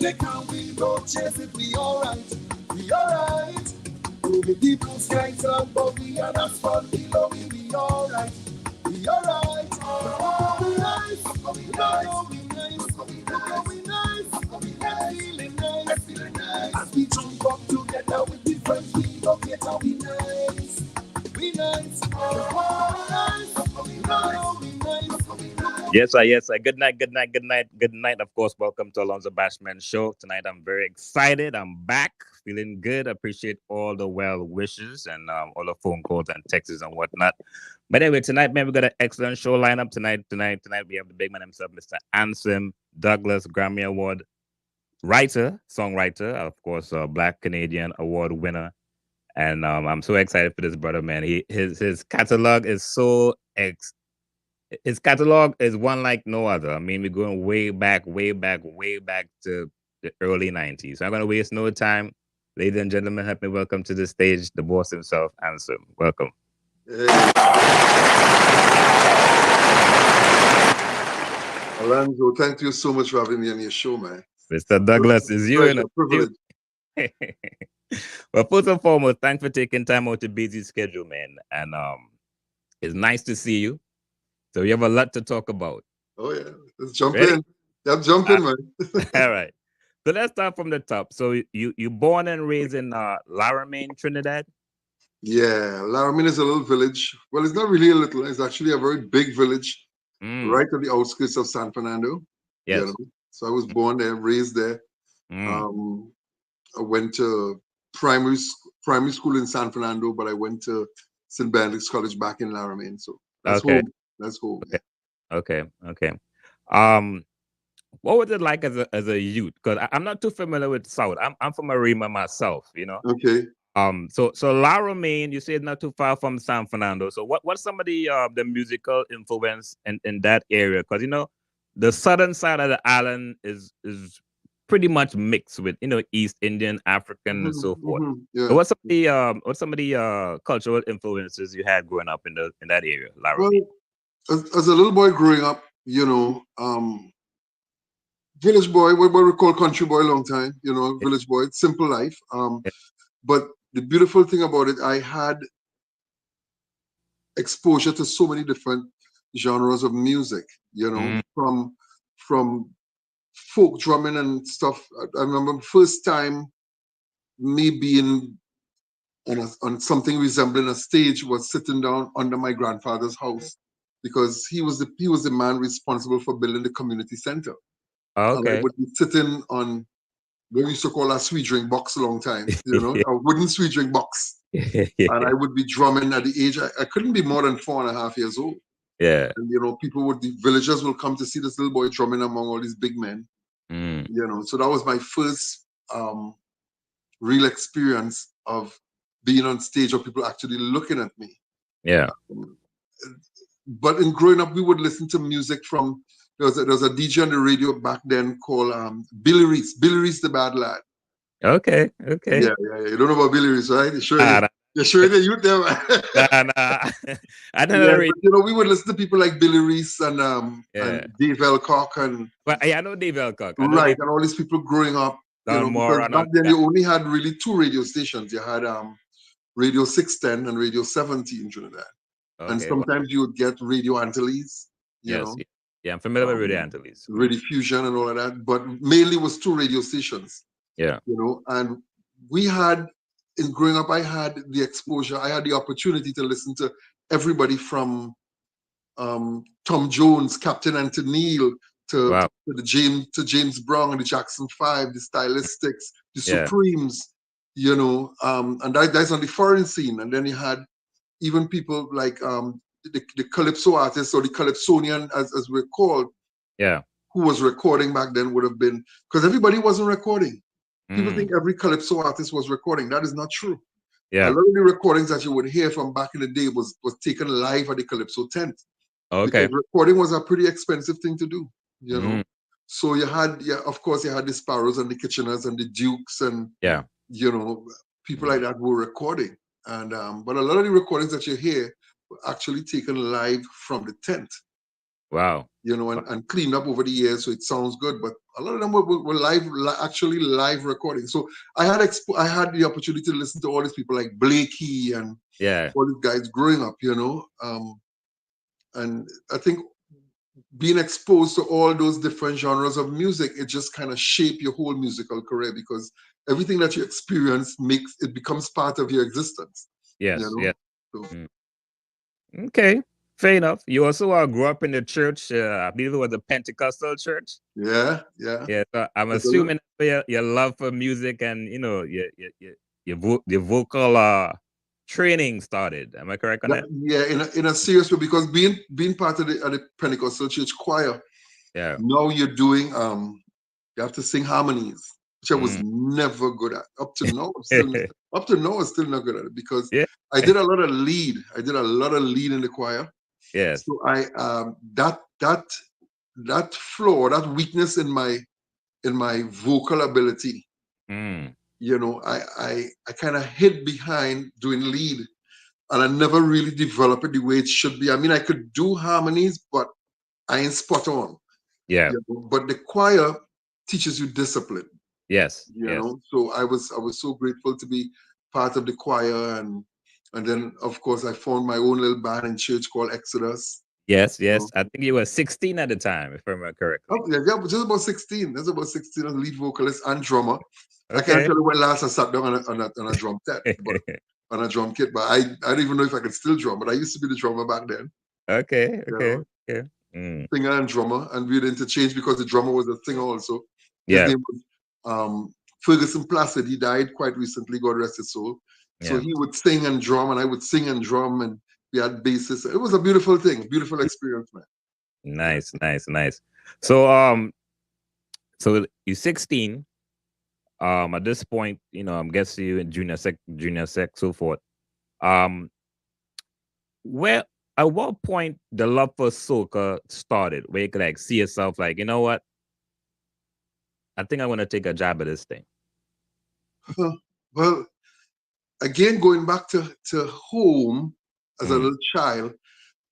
They can't we don't chase it, we alright. We alright. Over the blue skies above we and as fun below we alright. We alright. Oh, we nice. Oh, we nice. Oh, we nice. Oh, we nice. Oh, we nice. Feeling nice. Feeling nice. As we jump up together with the friends, we go get how we nice. We nice. Oh, we nice. Oh, we nice. Oh, we nice. Oh, we nice. Yes, sir. Yes, sir. Good night. Good night. Good night. Good night. Of course, welcome to Alonzo Bashman Show. Tonight, I'm very excited. I'm back, feeling good. Appreciate all the well wishes and all the phone calls and texts and whatnot. But anyway, tonight, man, we got an excellent show lineup tonight. Tonight, we have the big man himself, Mr. Anslem Douglas, Grammy Award writer, songwriter, of course, Black Canadian Award winner. And I'm so excited for this brother, man. His catalog is his catalog is one like no other. I mean, we're going way back, way back, way back to the early 90s. So I'm going to waste no time. Ladies and gentlemen, help me welcome to the stage the boss himself, Anslem. Welcome. Hey. Alonzo, thank you so much for having me on your show, man. Mr. Douglas, is you in a privilege. Well, first and foremost, thanks for taking time out to busy schedule, man. And it's nice to see you. So we have a lot to talk about. Oh yeah, let's jump in. Yep, jump in, man. All right. So let's start from the top. So you born and raised in Laramie, Trinidad? Yeah, Laramie is a little village. Well, it's not really a little. It's actually a very big village, right on the outskirts of San Fernando. Yes. You know? So I was born there, raised there. I went to primary school in San Fernando, but I went to St. Benedict's College back in Laramie. So that's home. That's home. Okay. Yeah. Okay. What was it like as a youth? Because I'm not too familiar with South. I'm from Arima myself, you know. Okay. So Laramie, you say it's not too far from San Fernando. So what's some of the musical influence in that area? Because you know, the southern side of the island is pretty much mixed with East Indian, African, and so forth. Yeah. So what's some of the cultural influences you had growing up in that area, Laramie? Well, as a little boy growing up, village boy, what we call country boy, long time, village boy, simple life. But the beautiful thing about it, I had exposure to so many different genres of music, from folk drumming and stuff. I remember first time me being on something resembling a stage was sitting down under my grandfather's house, because he was the man responsible for building the community center. Okay. And I would be sitting on what we used to call a sweet drink box a long time, a wooden sweet drink box. And I would be drumming at the age, I couldn't be more than 4.5 years old. Yeah. And, the villagers will come to see this little boy drumming among all these big men. So that was my first real experience of being on stage or people actually looking at me. Yeah. But in growing up, we would listen to music from, there was a DJ on the radio back then called Billy Reese the Bad Lad. Okay. Yeah. You don't know about Billy Reese, right? You're sure that you there. Nah. I don't know. But, we would listen to people like Billy Reese and Dave Elcock I know Dave Elcock. Right, and all these people growing up. Because back then you only had really 2 radio stations. You had Radio 610 and Radio 70 in Trinidad. Okay, and sometimes you would get Radio Antilles. Yes. Yeah, I'm familiar with Radio Antilles. Radio Fusion and all of that. But mainly was 2 radio stations. Yeah. And we had, in growing up, I had the exposure, I had the opportunity to listen to everybody from Tom Jones, Captain Antonil, to James Brown and the Jackson 5, the Stylistics, the Supremes, and that's on the foreign scene. And then you had even people like the Calypso artists, or the Calypsonian as we're called, who was recording back then would have been, because everybody wasn't recording. People think every Calypso artist was recording. That is not true. Yeah. A lot of the recordings that you would hear from back in the day was taken live at the Calypso tent. Okay. Because recording was a pretty expensive thing to do, So you had, of course, you had the Sparrows and the Kitcheners and the Dukes and, people like that were recording. And but a lot of the recordings that you hear were actually taken live from the tent. Wow. you know, and cleaned up over the years, so it sounds good. But a lot of them were live, actually live recordings. So I had the opportunity to listen to all these people like Blakey and Yeah. all these guys growing up, you know. And I think being exposed to all those different genres of music, it just kind of shape your whole musical career, because everything that you experience becomes part of your existence. Yes. You know? Yeah. So, Okay. Fair enough. You also grew up in the church. I believe it was a Pentecostal church. yeah. Yeah. So I'm assuming your love for music and your vocal training started. Am I correct on that? Yeah, in a serious way, because being part of the Pentecostal church choir, Yeah. now you're doing you have to sing harmonies, which I was never good at. Up to now, I'm still not good at it, because Yeah. I did a lot of lead. I did a lot of lead in the choir. Yes. So I that flaw, that weakness in my vocal ability, you know, I kind of hid behind doing lead, and I never really developed it the way it should be. I mean, I could do harmonies, but I ain't spot on. Yeah. You know? But the choir teaches you discipline. Yes. You Yes. know, so I was so grateful to be part of the choir, and then of course I found my own little band in church called Exodus. Yes. You Yes. know. I think you were 16 at the time, if I remember correctly. Oh, yeah, just about 16. That's about 16 as lead vocalist and drummer. I can't Okay. tell you when last I sat down on a drum set, but on a drum kit. But I don't even know if I can still drum. But I used to be the drummer back then. Okay. You Okay. know, Okay. singer and drummer, and we'd interchange because the drummer was a singer also. His Yeah. name was Ferguson Placid. He died quite recently, God rest his soul. So Yeah. he would sing and drum, and I would sing and drum, and we had basses. It was a beautiful thing, beautiful experience, man. Nice. Nice. Nice. So so you're 16. At this point, I'm guessing you in junior sec, so forth. Um, where at what point the love for soca started, where you could like see yourself like, you know what? I think I want to take a jab at this thing. Well, again, going back to home as a little child,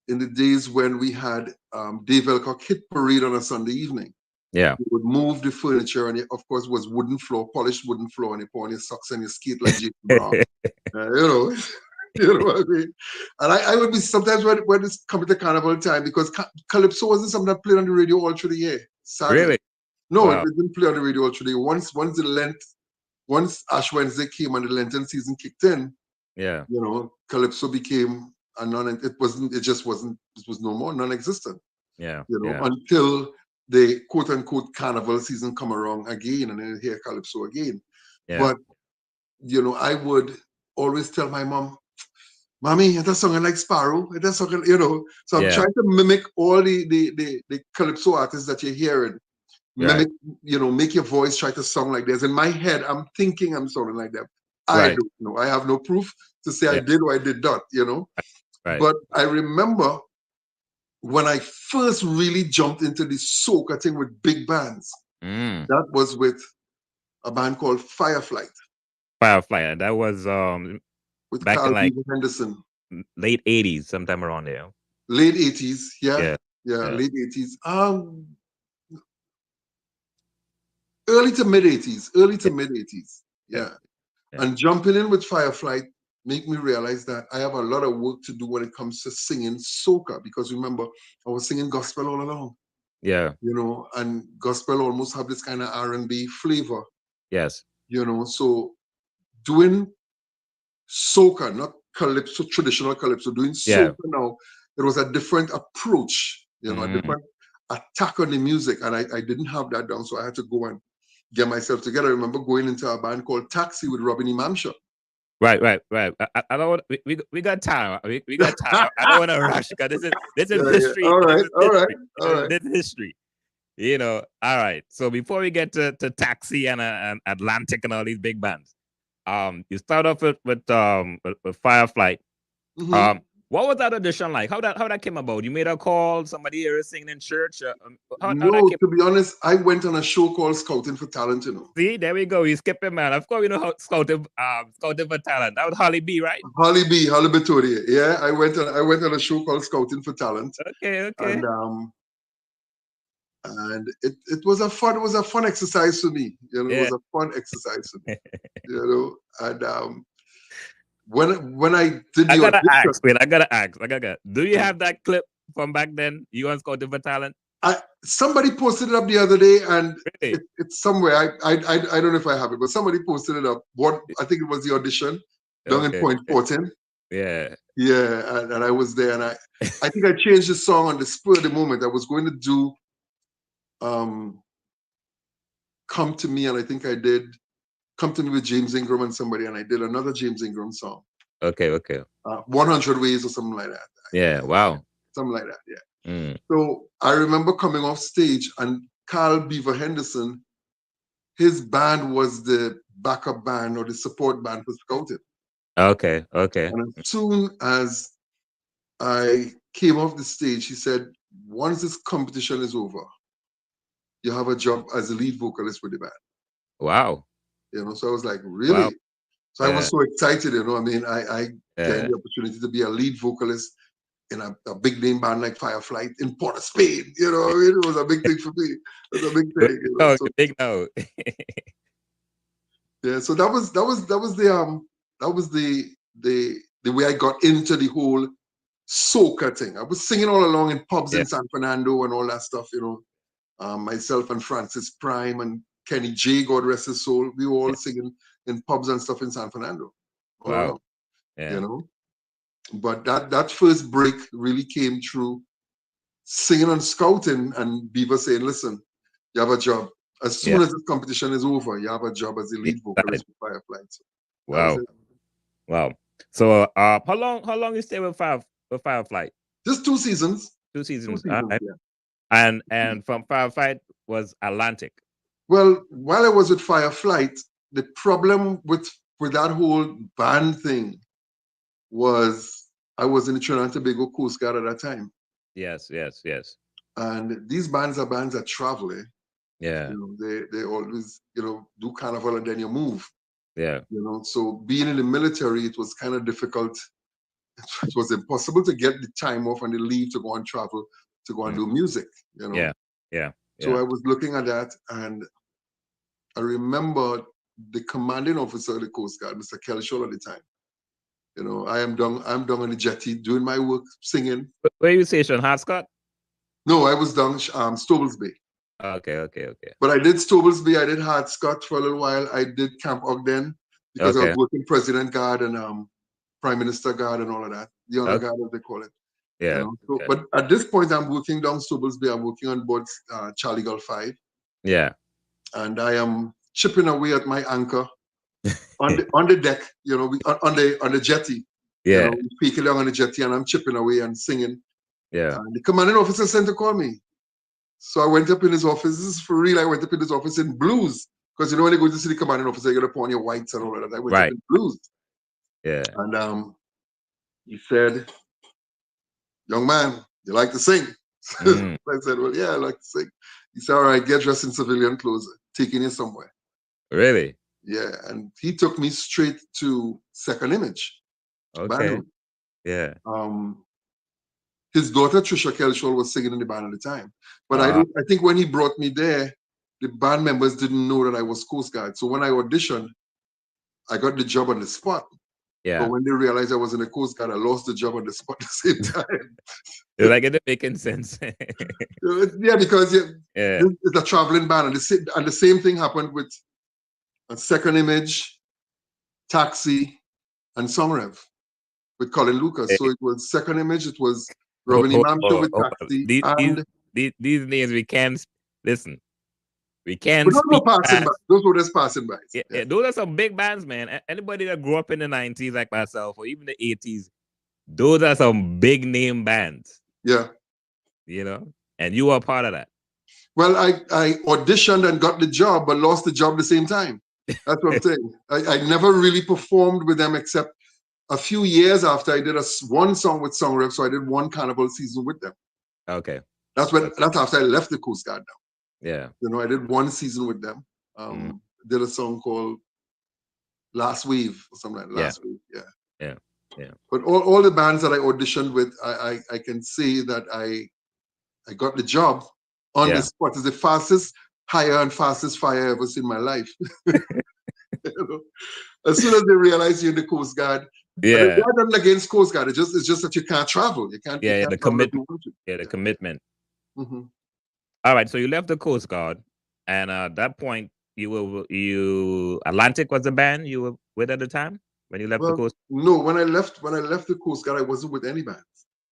in the days when we had Dave Elcock Hit Parade on a Sunday evening. Yeah. You would move the furniture, and it, of course, was wooden floor, polished wooden floor, and you put on your socks and your skate like Jason Brown. You know, you know what I mean? And I would be sometimes when it's coming to carnival time, because Calypso wasn't something that played on the radio all through the year. Sadly. Really? No, it Wow. didn't play on the radio all through the year. Once Ash Wednesday came and the Lenten season kicked in, Yeah. you know, Calypso became a it was no more, non-existent. Yeah. You know, Yeah. until the quote unquote carnival season come around again, and then hear Calypso again. Yeah. But you know, I would always tell my mom, "Mommy, that song I like Sparrow. That song, you know." So I'm Yeah. trying to mimic all the Calypso artists that you're hearing. Right. Mimic, you know, make your voice try to sound like this. In my head, I'm thinking I'm sounding like them. I Right. don't know. I have no proof to say I Yeah. did or I did not, you know. Right. But I remember when I first really jumped into the soca thing with big bands. That was with a band called Fireflight Firefly. And that was with back in Carl like Beaver Henderson. late 80s, sometime around there. Late 80s, yeah. Yeah. Late 80s. Early to mid 80s. Yeah. Yeah. And jumping in with Firefly make me realize that I have a lot of work to do when it comes to singing soca, because remember, I was singing gospel all along. Yeah. You know, and gospel almost have this kind of R&B flavor. Yes. You know, so doing soca, not calypso, traditional calypso, doing Yeah. soca now, it was a different approach, you know, a different attack on the music. And I didn't have that down, so I had to go and get myself together. I remember going into a band called Taxi with Robin Imamsha. Right. I don't want we got time. We got time. I don't want to rush because this is history. All right. This is history. You know. All right. So before we get to Taxi and Atlantic and all these big bands, you start off with Firefly. What was that audition like? How that came about? You made a call. Somebody here is singing in church. How that came? To be honest, I went on a show called Scouting for Talent. You know. See, there we go. You skipping, man. Of course, you know how scouting for talent. That was Holly B, right? Holly Betoria. Yeah, I went on a show called Scouting for Talent. Okay. And and it was a fun exercise for me. You know, it Yeah. was a fun exercise for me. You know, and when I did I the gotta audition, ask. Wait, I gotta ask. I gotta. Do you have that clip from back then? You on Scouting for Talent? somebody posted it up the other day, and Really? it's somewhere. I don't know if I have it, but somebody posted it up. What I think it was the audition down in Okay. Point Fortin. Yeah. Yeah, and I was there, and I think I changed the song on the spur of the moment. I was going to do um "Come to Me," and I think I did "Come to Me" with James Ingram and somebody, and I did another James Ingram song, Okay. Okay. 100 Ways or something like that. Yeah. Wow. Something like that. Yeah. Mm. So I remember coming off stage, and Carl Beaver Henderson, his band was the backup band or the support band for Scouting. Okay. Okay. And as soon as I came off the stage, he said, "Once this competition is over, you have a job as a lead vocalist with the band." Wow. You know, so I was like, Wow. "Really?" So I Yeah. was so excited. You know, I mean, I getting Yeah. the opportunity to be a lead vocalist in a big name band like Firefly in Port of Spain. You know, I mean, it was a big thing for me. It was a big thing. You know, Oh, so big no. yeah, so that was the way I got into the whole soca thing. I was singing all along in pubs Yeah. in San Fernando and all that stuff, you know. Myself and Francis Prime and Kenny J, God rest his soul, we were all Yeah. singing in pubs and stuff in San Fernando, all Wow. around, you Yeah. know. But that first break really came through singing on Scouting and Beaver saying, "Listen, you have a job. As Yeah. soon as the competition is over, you have a job as a Yeah. lead Got it. vocalist for Firefly." So that was Wow. it. Wow. So, how long you stay with Firefly? Just 2 seasons. Two Two seasons. All seasons, right. yeah. And from Firefight was Atlantic. Well, while I was with Fireflight, the problem with that whole band thing was I was in the Trinidad and Tobago Coast Guard at that time. Yes. Yes. Yes. And these bands are bands that travel, eh? Yeah. You know, they always, you know, do carnival and then you move. Yeah. You know, so being in the military, it was kind of difficult. It was impossible to get the time off and the leave to go and travel to go and Mm. do music, you know. Yeah. Yeah. So Yeah. I was looking at that, and I remember the commanding officer of the Coast Guard, Mr. Kelshaw at the time. You know, I'm down on the jetty doing my work, singing. Where you station, Hartscott? No, I was down Stobles Bay. Okay. Okay. Okay. But I did Stobles Bay, I did Hartscott for a little while. I did Camp Ogden because I was Okay. working President Guard and Prime Minister Guard and all of that. The honor Okay. guard, as they call it. You Yeah. know. So, Okay. but at this point, I'm working down Stobles Bay. I'm working on board Charlie Gull 5, Yeah. and I am chipping away at my anchor on the deck. You know, on the jetty. You Yeah. know, peeking along on the jetty, and I'm chipping away and singing. Yeah. And the commanding officer sent to call me. So I went up in his office. This is for real. I went up in his office in blues. Because you know when you go to see the commanding officer, you gotta put on your whites and all of that. I went up Right. in blues. Yeah. And he said, "Young man, you like to sing?" Mm. I said, "Well, yeah, I like to sing." He said, "All right, get dressed in civilian clothes, taking you somewhere." Really? Yeah. And he took me straight to Second Image band Okay. room. Yeah. His daughter Trisha Kelshaw was singing in the band at the time. But Uh, I think when he brought me there, the band members didn't know that I was Coast Guard. So when I auditioned, I got the job on the spot. But yeah. when they realized I was in the Coast Guard, I lost the job on the spot at the same time. You're like it making sense. Yeah, because Yeah. it's a traveling band. And the same thing happened with a Second Image, Taxi, and Songrev with Colin Lucas. So it was Second Image, it was Hold, Robin hold, Imamto hold, with hold on. Taxi, and These names we can't listen. We but can't those were speak passing by. fast. Those were just passing by. Yeah, Yeah. yeah, those are some big bands, man. Anybody that grew up in the 90s like myself or even the 80s, those are some big name bands, Yeah. you know? And you are part of that. Well, I auditioned and got the job, but lost the job at the same time. That's what I'm saying. I never really performed with them except a few years after I did one song with Songrev. So I did one carnival season with them. Okay. That's after I left the Coast Guard now. Yeah. You know, I did one season with them. Mm. Did a song called Last Wave or something like that. Yeah. Last Wave. Yeah. Yeah. Yeah. But all the bands that I auditioned with, I can say that I got the job on the spot. It's the fastest hire and fastest fire I ever seen in my life. You know? As soon as they realize you're in the Coast Guard, and it's not nothing against Coast Guard. It's just that you can't travel. You can't. Yeah, you can't the travel if you commitment. want to. Yeah, the commitment. Mm-hmm. All right, so you left the Coast Guard, and at that point, you Atlantic was the band you were with at the time when you left the Well, Coast. no, when I left the Coast Guard, I wasn't with any band.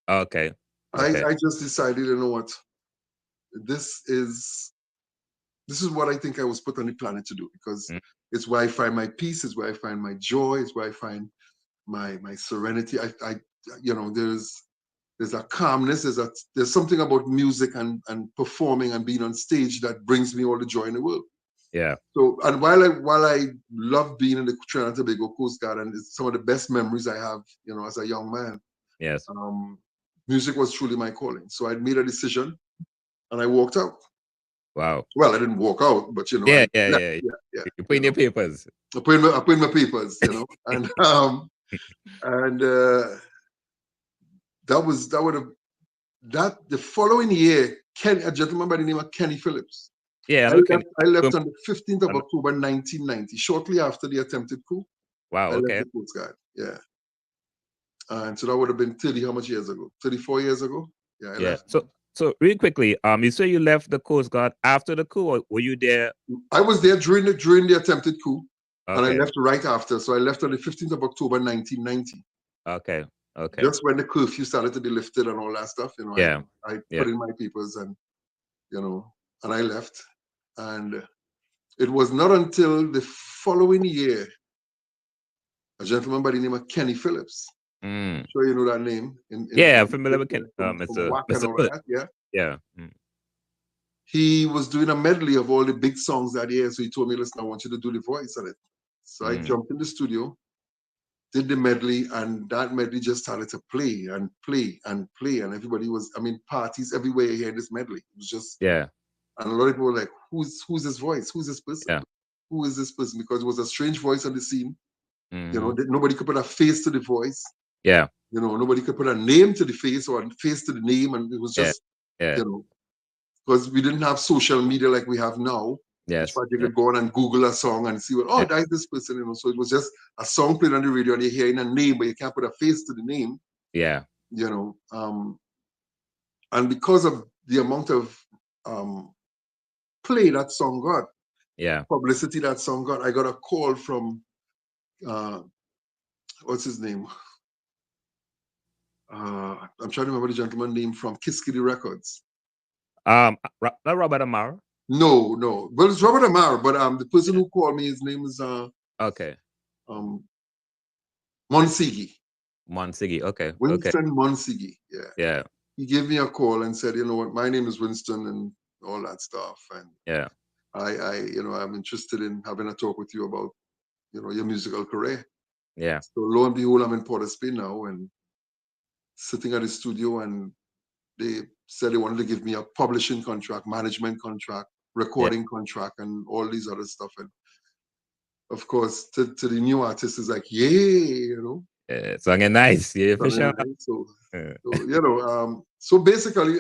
Okay, okay, I just decided, you know what, this is what I think I was put on the planet to do, because it's where I find my peace, it's where I find my joy, it's where I find my serenity. I you know, there's a calmness, there's something about music and performing and being on stage that brings me all the joy in the world. yeah. So, and while I love being in the Trinidad and Tobago Coast Guard, and it's some of the best memories I have, you know, as a young man, Yes. music was truly my calling. So I made a decision, and I walked out. Wow. Well, I didn't walk out, but you know, Yeah. yeah. You put in your papers. I put in my papers, you know, and the following year, a gentleman by the name of Kenny Phillips. Yeah, I left on the 15th of October 1990, shortly after the attempted coup. Wow. I left Okay. the Coast Guard. Yeah. And so that would have been 30, how much years ago? 34 years ago? Yeah, I left. So really quickly, you say you left the Coast Guard after the coup, or were you there? I was there during the attempted coup, and I Okay. left right after. So I left on the 15th of October 1990. Okay. Okay. Just when the curfew started to be lifted and all that stuff, you know, Yeah. I put in my papers, and, you know, and I left. And it was not until the following year, a gentleman by the name of Kenny Phillips. I'm sure you know that name. I'm familiar with Kenny. Mr. Phillips. Yeah. Yeah. He was doing a medley of all the big songs that year. So he told me, listen, I want you to do the voice on it. So I jumped in the studio, did the medley, and that medley just started to play and play and play. And everybody was, I mean, parties everywhere hearing this medley. It was just, yeah. And a lot of people were like, who's this voice? Who's this person? Yeah. Who is this person? Because it was a strange voice on the scene. You know, nobody could put a face to the voice. Yeah. You know, nobody could put a name to the face or a face to the name. And it was just, you know, because we didn't have social media like we have now. Yes. But you could go on and Google a song and see that's this person, you know. So it was just a song played on the radio and you're hearing a name, but you can't put a face to the name. Yeah. You know, and because of the amount of play that song got, publicity that song got, I got a call from what's his name? I'm trying to remember the gentleman's name from Kiskiddy Records. Not Robert Amaro. No. Well, it's Robert Amaro, but the person who called me, his name is Monsigi. Monsigi, okay. Winston Monsigi, Yeah. He gave me a call and said, you know what, my name is Winston and all that stuff. And I'm interested in having a talk with you about, you know, your musical career. Yeah. So lo and behold, I'm in Port of Spain now and sitting at the studio, and they said they wanted to give me a publishing contract, management contract, recording contract, and all these other stuff. And of course, to the new artist is like, yay, you know. Song and nice, yeah, for sure. So, you know, so basically,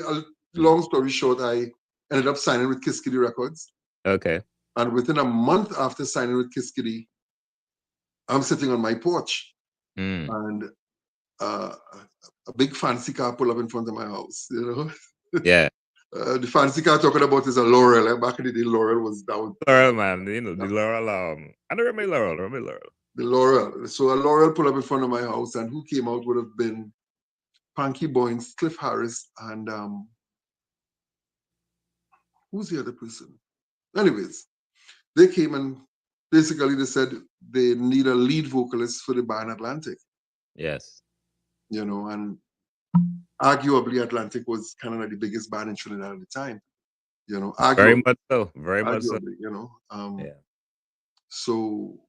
long story short, I ended up signing with Kiskiddy Records. Okay. And within a month after signing with Kiskiddy, I'm sitting on my porch, and a big fancy car pull up in front of my house, you know. Yeah. The fancy car talking about is a Laurel. Back in the day, Laurel was down. Laurel, man, you know, the Laurel. I don't remember Laurel. The Laurel. So a Laurel pulled up in front of my house, and who came out would have been Panky Boynes, Cliff Harris, and who's the other person? Anyways, they came and basically they said they need a lead vocalist for the band Atlantic. Yes. You know, and arguably Atlantic was kind of like the biggest band in Trinidad at the time. You know, very much so. You know, so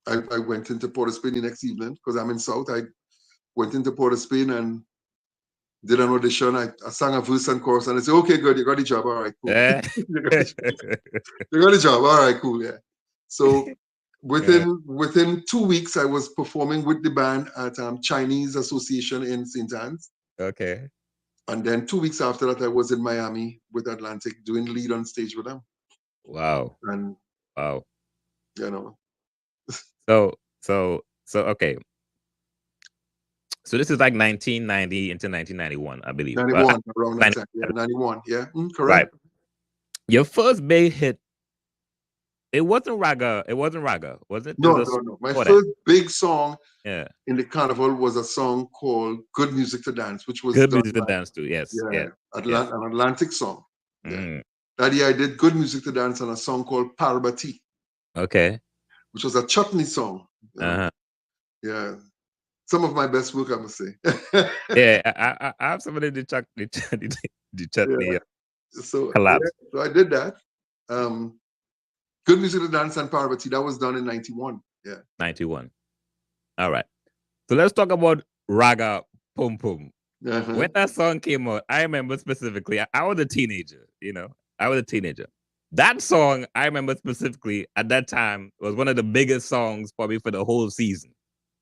I went into Port of Spain the next evening because I'm in South. I went into Port of Spain and did an audition. I sang a verse and chorus, and I said, "Okay, good, you got the job. All right, cool. You got the job. All right, cool. Yeah." So within 2 weeks, I was performing with the band at Chinese Association in St. Anne's. Okay. And then 2 weeks after that, I was in Miami with Atlantic doing lead on stage with them. Wow. And Wow. you know, So okay. So this is like 1990 into 1991, I believe. 91 around that 90, time. Yeah, 91. Yeah, right. correct. Your first big hit, it wasn't Raga. It wasn't Raga, was it? It No, was no, no. My before that. first big song Yeah. in the carnival was a song called "Good Music to Dance," which was Good done music to by dance to. Yes. yeah, Yeah. Yes. An Atlantic song. Yeah. Mm, That year I did "Good Music to Dance" and a song called "Parvati," okay. which was a chutney song. You know, Uh-huh. yeah. Some of my best work, I must say. Yeah. I have somebody to chuck the chutney Yeah. So yeah, collapse. so I did that. Um, Good Music to Dance and Parvati. That was done in '91. Yeah. 91. All right. So let's talk about Raga Pum Pum. Uh-huh. When that song came out, I remember specifically, I was a teenager, I was a teenager. That song, I remember specifically at that time, was one of the biggest songs probably for the whole season.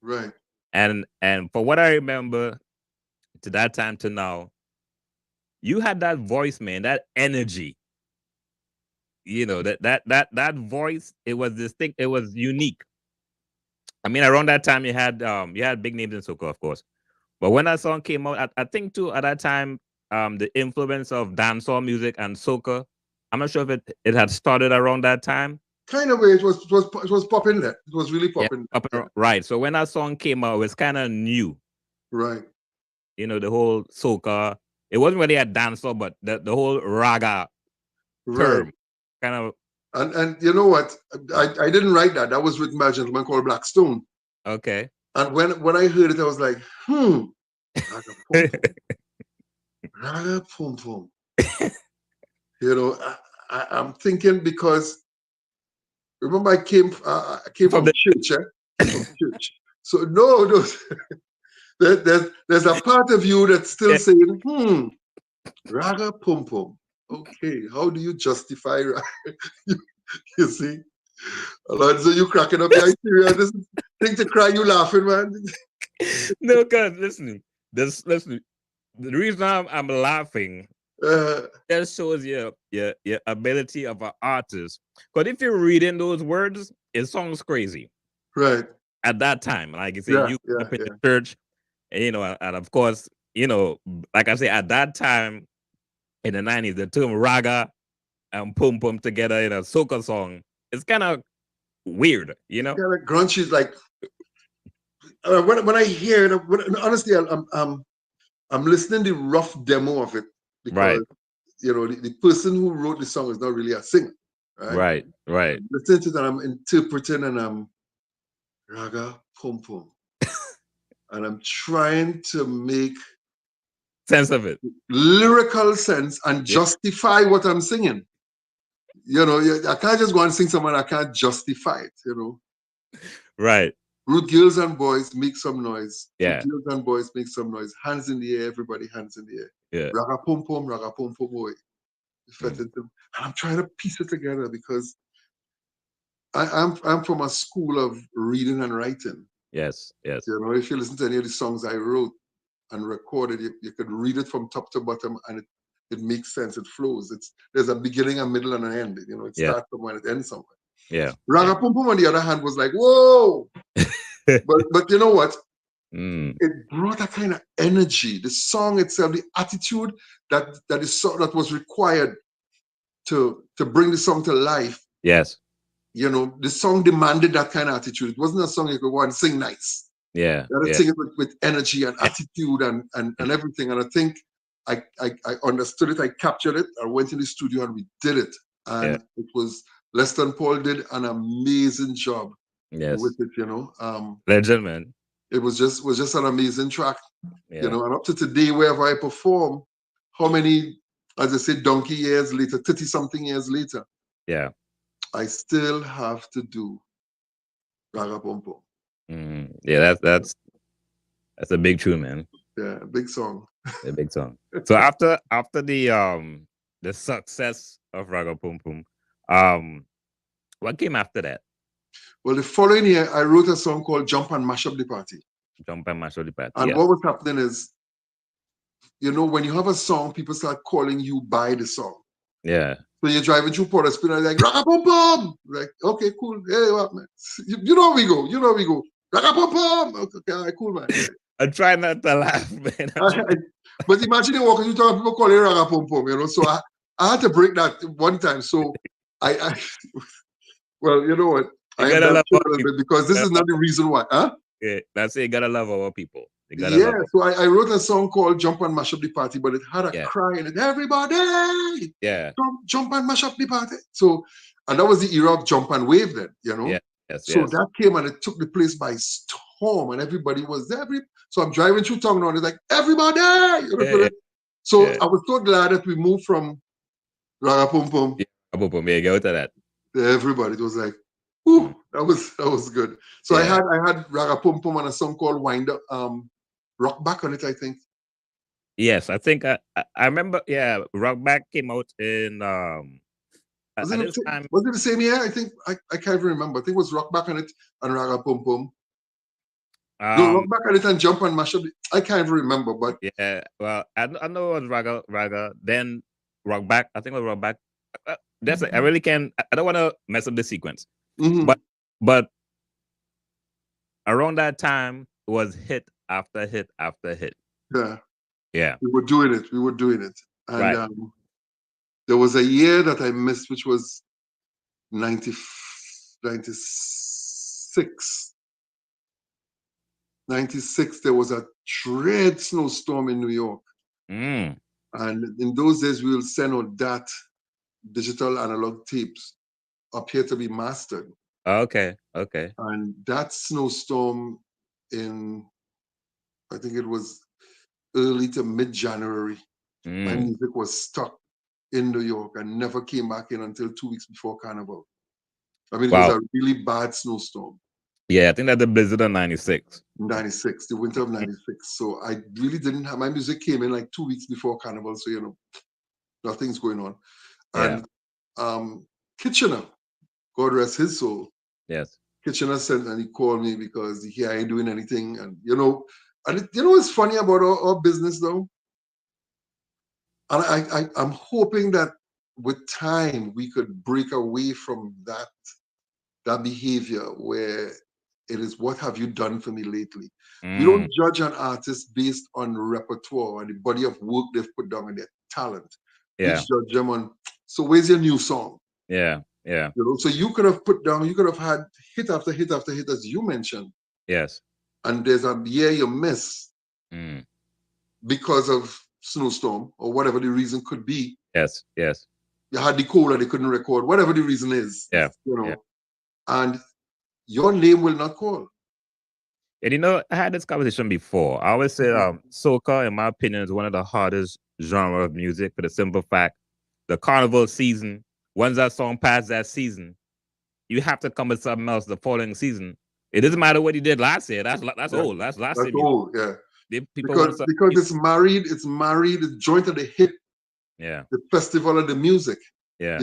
Right. And for what I remember to that time to now, you had that voice, man, that energy. That voice, it was distinct, it was unique. I mean, around that time you had big names in soca, of course. But when that song came out, I think too at that time, the influence of dancehall music and soca, I'm not sure if it had started around that time. Kind of way it was popping there. It was really Yeah, popping. Yeah. right. So when that song came out, it was kind of new. Right. The whole soca. It wasn't really a dancehall, but the whole raga Right. term kind of And you know what? I didn't write that. That was written by a gentleman called Blackstone. okay. And when I heard it, I was like, raga pum pum, raga pum pum. You know, I'm thinking because remember I came From from the church, came from church. So no, there's a part of you that's still yeah, saying, raga pum pum. Okay, how do you justify you see? Alonzo, you cracking up. Yeah, serious. This is thing to cry, you laughing, man. no, cause listen. The reason I'm laughing Uh, that shows your ability of an artist. Because if you're reading those words, it sounds crazy right. at that time. Like you say, Yeah, you yeah, up in yeah. the church, and of course, like I say, at that time in the 90s, the term raga and pum pum together in a soca song, it's kind of weird, Yeah, like grunge is like when I hear it. Honestly, I'm listening the rough demo of it Right, because the person who wrote the song is not really a singer, right? right. I'm listening to that, I'm interpreting, and I'm raga pum pum, and I'm trying to make Sense of it. lyrical sense and Yeah, justify what I'm singing. I can't just go and sing someone I can't justify it. right. Rude girls and boys make some noise. Rude Yeah, girls and boys make some noise. Hands in the air, everybody, hands in the air. yeah. Raga pum pum, boy. Mm, And I'm trying to piece it together because I'm from a school of reading and writing. yes, yes. If you listen to any of the songs I wrote and recorded, you could read it from top to bottom, and it makes sense. It flows. There's a beginning, a middle, and an end. It Yeah, starts somewhere, it ends somewhere. yeah, Raga Pum Pum, on the other hand, was like, whoa. But you know what? mm, It brought a kind of energy. The song itself, the attitude that was required to bring the song to life. yes, The song demanded that kind of attitude. It wasn't a song you could go and sing nice. yeah, You had to yeah. sing it with energy and attitude and everything. And I think I understood it. I captured it. I went in the studio and we did it. Yeah. And it was Lester and Paul did an amazing job with Yes. it. Legend, man. It was just an amazing track. Yeah. And up to today, wherever I perform, how many, as I said, donkey years later, 30 something years later, Yeah. I still have to do Raga Pom Pom. Yeah, that's a big tune, man. Yeah, big song. A big song. So after the success of Raga Pum Pum, what came after that? Well, the following year, I wrote a song called Jump and Mash Up the Party. Jump and Mash Up the Party. And Yeah. what was happening is, when you have a song, people start calling you by the song. Yeah. So you're driving through Port of Spain and like, Raka Pum Pum. Like, okay, cool. Hey, what, man? You know how we go. Raka Pum Pum. Okay, all right, cool, man. Yeah. I try not to laugh, man. But imagine you walking, you talk, people call it Raka Pum Pum, So I had to break that one time. So I well, you know what? I am that a little bit because this is not the reason why. Huh? Yeah, that's it. You gotta love our people. Yeah, so I wrote a song called Jump and Mash Up the Party, but it had a cry in it. Everybody, jump and mash up the party. So, and that was the era of jump and wave then, Yes, so that came and it took the place by storm, and everybody was there. So I'm driving through town now, and it's like, everybody, So I was so glad that we moved from Raga Pum Pum. Go to that. Everybody, it was like, whew, that was good. So I had Raga Pum Pum and a song called Wind Up, Rock Back on it, I think. Yes, I think I remember. Yeah, Rock Back came out in was it the same year? I think I can't even remember. I think it was Rock Back on it and Raga Pum Pum. No, Rock Back on it and Jump and Mash Up. I can't even remember, but yeah. Well, I know it was Raga. Then Rock Back. I think it was Rock Back. That's I really can't. I don't want to mess up the sequence. But around that time it was hit after hit after hit. Yeah. We were doing it. And there was a year that I missed, which was 96. 96, there was a dread snowstorm in New York. And in those days, we will send out that digital analog tapes up here to be mastered. Okay. And that snowstorm in, I think it was early to mid-January, my music was stuck in New York and never came back in until 2 weeks before Carnival. I mean, it was a really bad snowstorm. Yeah, I think that the blizzard of 96. 96, the winter of 96. So I really didn't have, my music came in like 2 weeks before Carnival. So, nothing's going on. And Kitchener, God rest his soul. Yes. Kitchener sent and he called me because he ain't doing anything. And, what's funny about our business though? And I'm hoping that with time we could break away from that behavior where it is, what have you done for me lately? We don't judge an artist based on repertoire and the body of work they've put down and their talent. We judge them on, so where's your new song? Yeah. So you could have had hit after hit after hit, as you mentioned. Yes. And there's a year you miss because of snowstorm or whatever the reason could be. Yes. You had the cold and they couldn't record, whatever the reason is. And your name will not call. And I had this conversation before. I always say soca, in my opinion, is one of the hardest genre of music for the simple fact the carnival season, once that song passes that season, you have to come with something else the following season. It doesn't matter what you did last year. That's old. That's last year. That's old, yeah. Because it's married, it's joined to the hit. Yeah. The festival and the music. Yeah.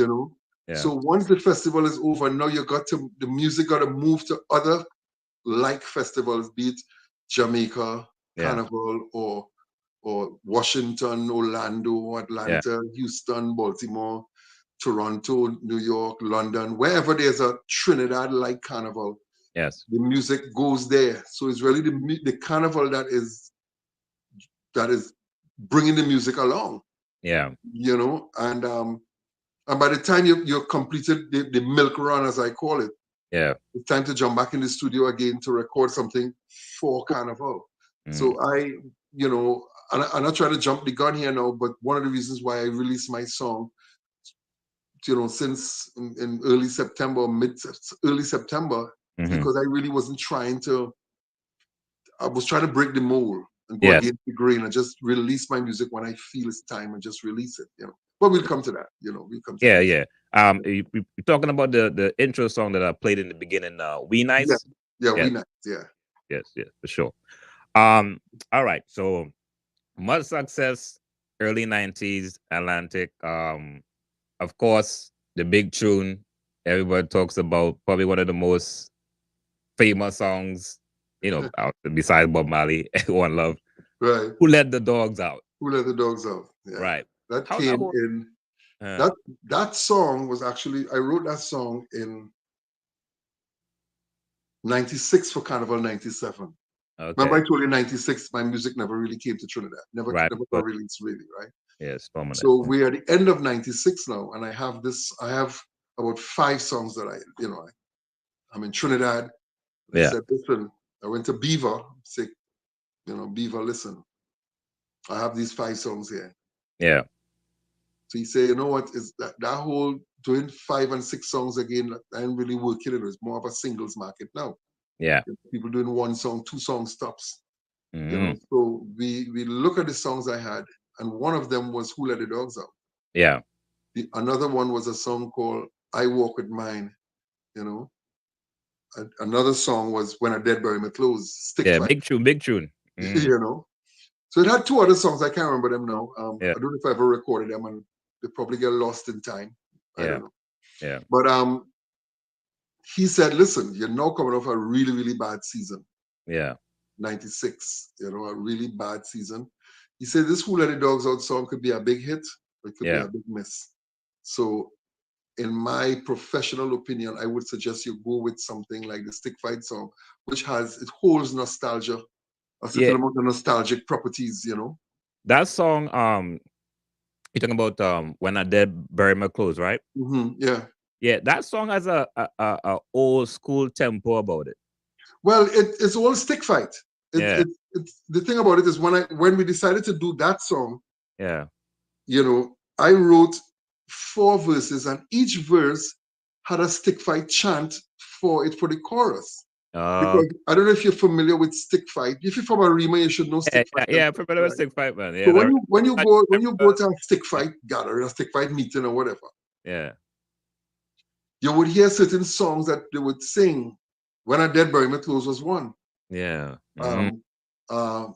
So once the festival is over, now the music got to move to other like festivals, be it Jamaica, Carnival, or Washington, Orlando, Atlanta, Houston, Baltimore, Toronto, New York, London, wherever there's a Trinidad like Carnival. Yes. The music goes there. So it's really the Carnival that is bringing the music along. Yeah. And by the time you've completed the milk run, as I call it, it's time to jump back in the studio again to record something for Carnival. So I'm not trying to jump the gun here now, but one of the reasons why I released my song, since in early September, early September, because I really wasn't I was trying to break the mold and go against the grain and just release my music when I feel it's time and just release it, But we'll come to that, we'll come to that. Yeah. You're talking about the intro song that I played in the beginning, We Nice? Yeah, We Nice, yeah. Yes, for sure. All right, so much success, early 90s, Atlantic. Of course, the big tune everybody talks about, probably one of the most famous songs, besides Bob Marley, One Love. Right. Who Let the Dogs Out? Who Let the Dogs Out? Yeah, Right. that How's that came whole? in. Uh, That song was actually, I wrote that song in '96 for Carnival '97. Remember, okay. I told you '96, my music never really came to Trinidad, Right. never got But released really, right? yes, permanent. So we're at the end of '96 now, and I have about 5 songs that I'm in Trinidad. I Yeah. said, listen, I went to Beaver, say, Beaver, listen, I have these 5 songs here. Yeah. So he said, you know what, is that whole doing 5 and 6 songs again, I ain't really working it. It's more of a singles market now. Yeah. People doing 1 song, 2 song stops. Mm, So we look at the songs I had, and one of them was Who Let the Dogs Out. yeah. Another one was a song called I Walk With Mine, you know. Another song was When a Dead Bury My Clothes, Stick Yeah. Fight, Big tune. Big tune. Mm, you know. So it had 2 other songs, I can't remember them now. yeah. I don't know if I ever recorded them, and they probably get lost in time. I Yeah. don't know. Yeah. But he said, listen, you're now coming off a really, really bad season, Yeah. '96, a really bad season. He said this Who Let the Dogs Out song could be a big hit, or it could be Yeah. a big miss. So in my professional opinion, I would suggest you go with something like the Stick Fight song, which it holds nostalgia, a certain Yeah. amount of nostalgic properties. That song. You're talking about when I dead bury my clothes, right? Yeah. Yeah. That song has a old school tempo about it. Well, it's all Stick Fight. Yeah. It's the thing about it is when we decided to do that song, Yeah. I wrote 4 verses, and each verse had a Stick Fight chant for the chorus. Uh, Because I don't know if you're familiar with Stick Fight. If you're from Arima, you should know yeah. Stick Yeah. Fight and Yeah. stuff, Familiar with right? Stick Fight, man. So Yeah. when you go to a Stick Fight gathering, a Stick Fight meeting or whatever, Yeah. you would hear certain songs that they would sing. When a Dead Bury My Clothes was one. Yeah. Mm, Um, uh,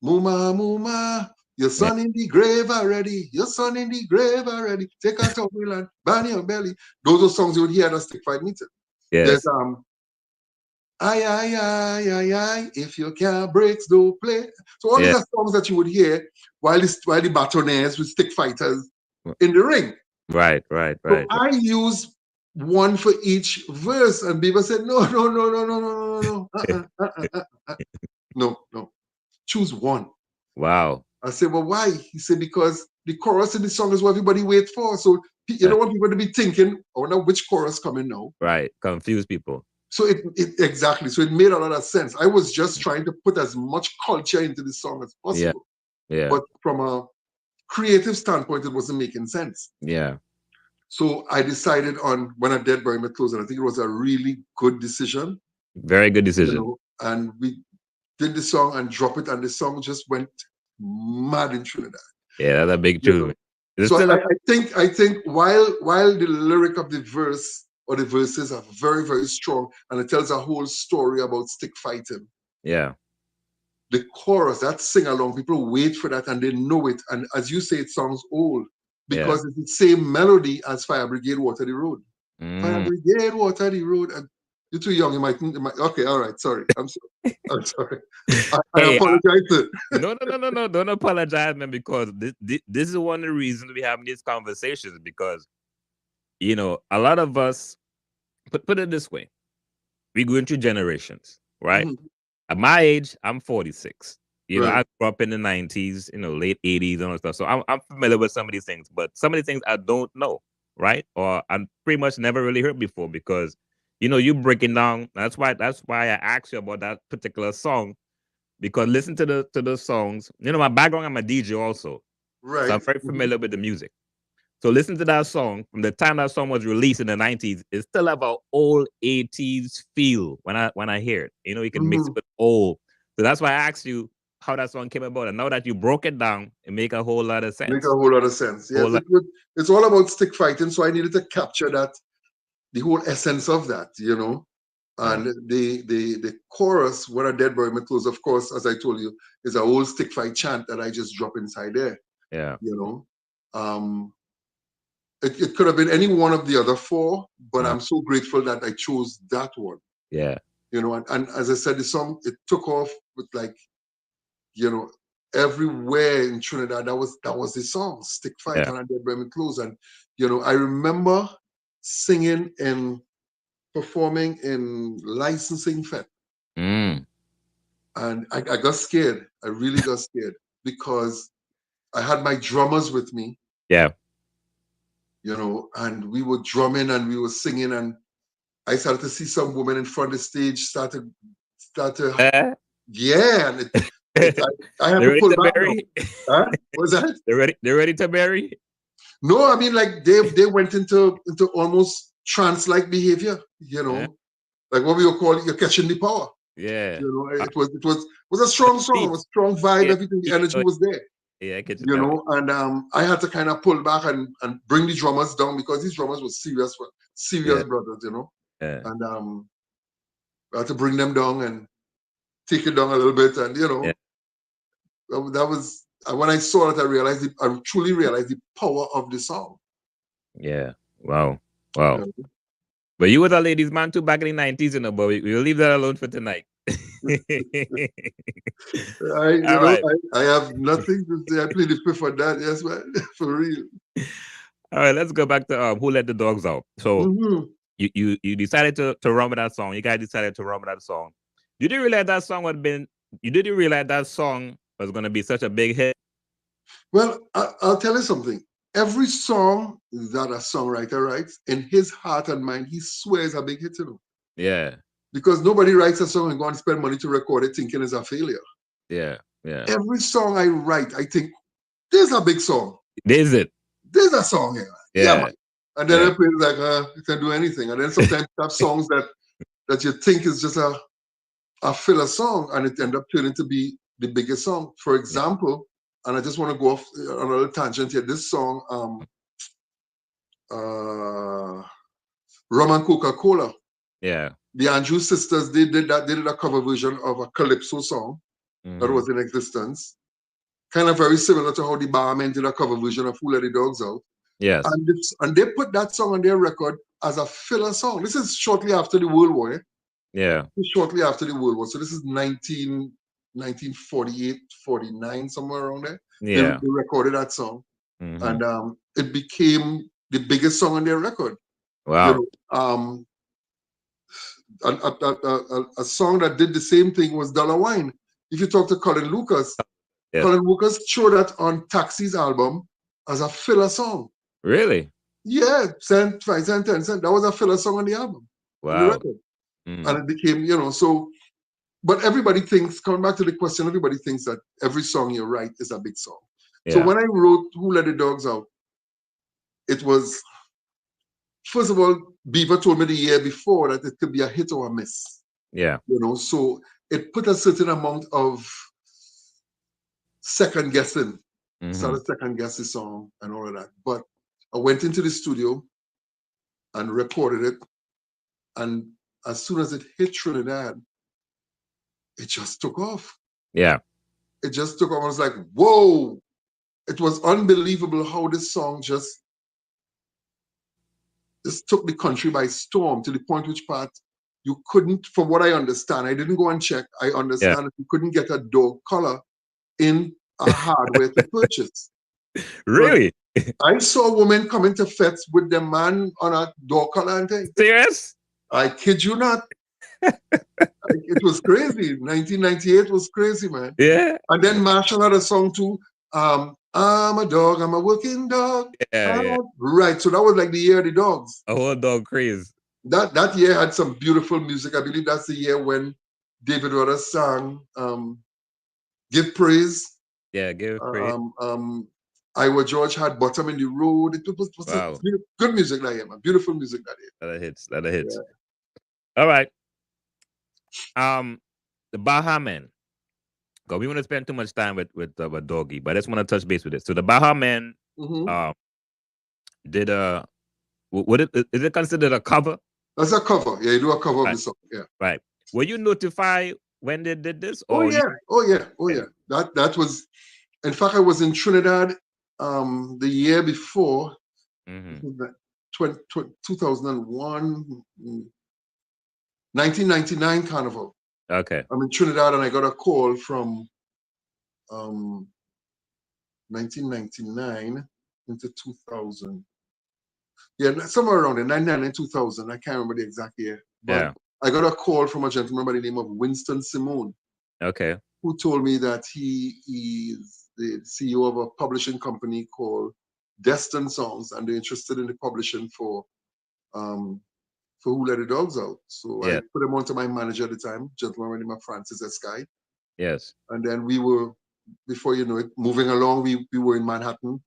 Muma, Muma, your yeah. son in the grave already. Your son in the grave already. Take a towel and burn your belly. Those are songs you would hear at a Stick Fight meeting. There's Yes. Aye, aye, aye, aye, aye. If you can't breaks, don't play. So all these Yeah. are songs that you would hear while the batonaires with stick fighters in the ring. Right. Right. So Right. I use one for each verse, and Bieber said, no, no, no, no, no, no, no, no, no, no. Choose one. Wow. I said, well, why? He said, because the chorus in the song is what everybody waits for. So you don't want people to be thinking, I wonder which chorus coming now. Right. Confuse people. So it exactly. So it made a lot of sense. I was just trying to put as much culture into the song as Yeah. possible. Yeah. But from a creative standpoint, it wasn't making sense. Yeah. So I decided on When I Dead Bury My Clothes, and I think it was a really good decision, Very good decision. and we did the song and drop it, and the song just went mad in Trinidad. Yeah, that's a big You tune. know. Is it So still I, a I think while the lyric of the verse or the verses are very, very strong, and it tells a whole story about stick fighting, yeah. the chorus, that sing along, people wait for that and they know it. And as you say, it sounds old Yeah. because it's the same melody as Fire Brigade Water the Road. Fire Mm. Brigade Water the Road. And you're too young, you might, okay, all right, sorry. I'm sorry. I'm sorry. I Hey, apologize. no. Don't apologize, man, because this is one of the reasons we having these conversations because, a lot of us, put it this way, we go into generations, right? Mhm. At my age, I'm 46. Right. I grew up in the 90s, late 80s and all that stuff. So I'm familiar with some of these things, but some of these things I don't know, right? Or I'm pretty much never really heard before because, you breaking down. That's why I asked you about that particular song because listen to the songs. My background, I'm a DJ also, so Right. I'm very familiar with the music. So listen to that song from the time that song was released in the 90s. It still have an old 80s feel when I hear it. You can mix it Mhm. with old. So that's why I asked you how that song came about. And now that you broke it down, it make a whole lot of Make a sense. whole lot of sense. Whole Yes, lot. it's all about stick fighting. So I needed to capture that, the whole essence of that. Yeah. And the chorus, When a Dead Boy My Clothes, of course, as I told you, is a whole stick fight chant that I just drop inside there. Yeah. You know. It could have been any one of the other 4, but Uh, I'm so grateful that I chose that one. yeah. And as I said, the song, it took off with, like, you know, everywhere in Trinidad. That was the song, Stick Fight and Dead Bremen Clothes. And I remember singing and performing in licensing fete. And I got scared. I really got scared because I had my drummers with me. Yeah. And we were drumming and we were singing, and I started to see some women in front of the stage start to yeah, and I had to pull back now. Huh? What's that? They're ready to marry? No, I mean, like they went into almost trance-like behavior, like what we would call you're catching the power. Yeah. It was a strong song, a strong vibe, everything, the energy was there. Yeah, I get you know, and I had to kind of pull back and bring the drummers down because these drummers were serious brothers, Yeah. and I had to bring them down and take it down a little bit, and that was when I saw it, I truly realized the power of the song. Yeah. Wow. But you were a ladies' man too back in the 90s, but we'll leave that alone for tonight. I have nothing to say. I plead the fifth for that. Yes, man. For real. All right, let's go back to Who Let the Dogs Out. So you decided to run with that song. You guys decided to run with that song. You didn't realize that song was going to be such a big hit? Well, I'll tell you something. Every song that a songwriter writes, in his heart and mind, he swears a big hit to them. Yeah. Because nobody writes a song and go and spend money to record it thinking it's a failure. Yeah. Every song I write, I think, there's a big song. There's a song here. Yeah, man. And then I play it like, you can do anything. And then sometimes you have songs that you think is just a filler song, and it ends up turning to be the biggest song. For example, and I just want to go off on a little tangent here. This song, Rum and Coca-Cola. Yeah. The Andrews sisters, they did a cover version of a Calypso song that was in existence. Kind of very similar to how the Baha Men did a cover version of Who Let the Dogs Out. Yes. And they put that song on their record as a filler song. This is shortly after the World War. Yeah. Shortly after the World War. So this is 1948, 49, somewhere around there. Yeah. They recorded that song. And it became the biggest song on their record. Wow. A song that did the same thing was Dollar Wine. If you talk to Colin Lucas, Colin Lucas showed that on Taxi's album as a filler song. Really? Yeah, 5 cents, 10 cents. That was a filler song on the album. Wow. On the record. And it became, so, but everybody thinks, coming back to the question, everybody thinks that every song you write is a big song. Yeah. So when I wrote Who Let the Dogs Out, it was, first of all, Beaver told me the year before that it could be a hit or a miss. Yeah. So it put a certain amount of second guessing. Started second guess the song and all of that. But I went into the studio and recorded it. And as soon as it hit Trinidad, it just took off. Yeah. It just took off. I was like, whoa. It was unbelievable how this song just took the country by storm, to the point which part you couldn't, from what I understand, I didn't go and check, I understand that you couldn't get a dog collar in a hardware to purchase. Really? But I saw a woman come into fetes with the man on a dog collar and thing. Serious? I kid you not. It was crazy. 1998 was crazy, man. Yeah. And then Marshall had a song too. I'm a dog, I'm a working dog. Yeah. Right. So that was like the year of the dogs. A whole dog craze. That year had some beautiful music. I believe that's the year when David Rudder sang Give Praise. Yeah, Give Praise. Iowa George had Bottom in the Road. It was good music that year, man. Beautiful music that year. That hits. Yeah. All right. The Baha Men. Because we want to spend too much time with Doggie, but I just want to touch base with it. So the Baha Men did is it considered a cover? That's a cover. Yeah, you do a cover of the song. Yeah. Right. Were you notified when they did this? Oh yeah. That was, in fact, I was in Trinidad the year before, 2001, 1999 Carnival. Okay. I'm in Trinidad and I got a call from um 1999 into 2000. Yeah, somewhere around there, 99 and 2000. I can't remember the exact year, but Yeah. I got a call from a gentleman by the name of Winston Simone, Okay. who told me that he is the CEO of a publishing company called Destin Songs, and they're interested in the publishing um, for Who Let the Dogs Out. So I Yeah. put him on to my manager at the time, gentleman by the name of Francis Eskai. Yes. And then we were, before you know it, moving along. We were in Manhattan,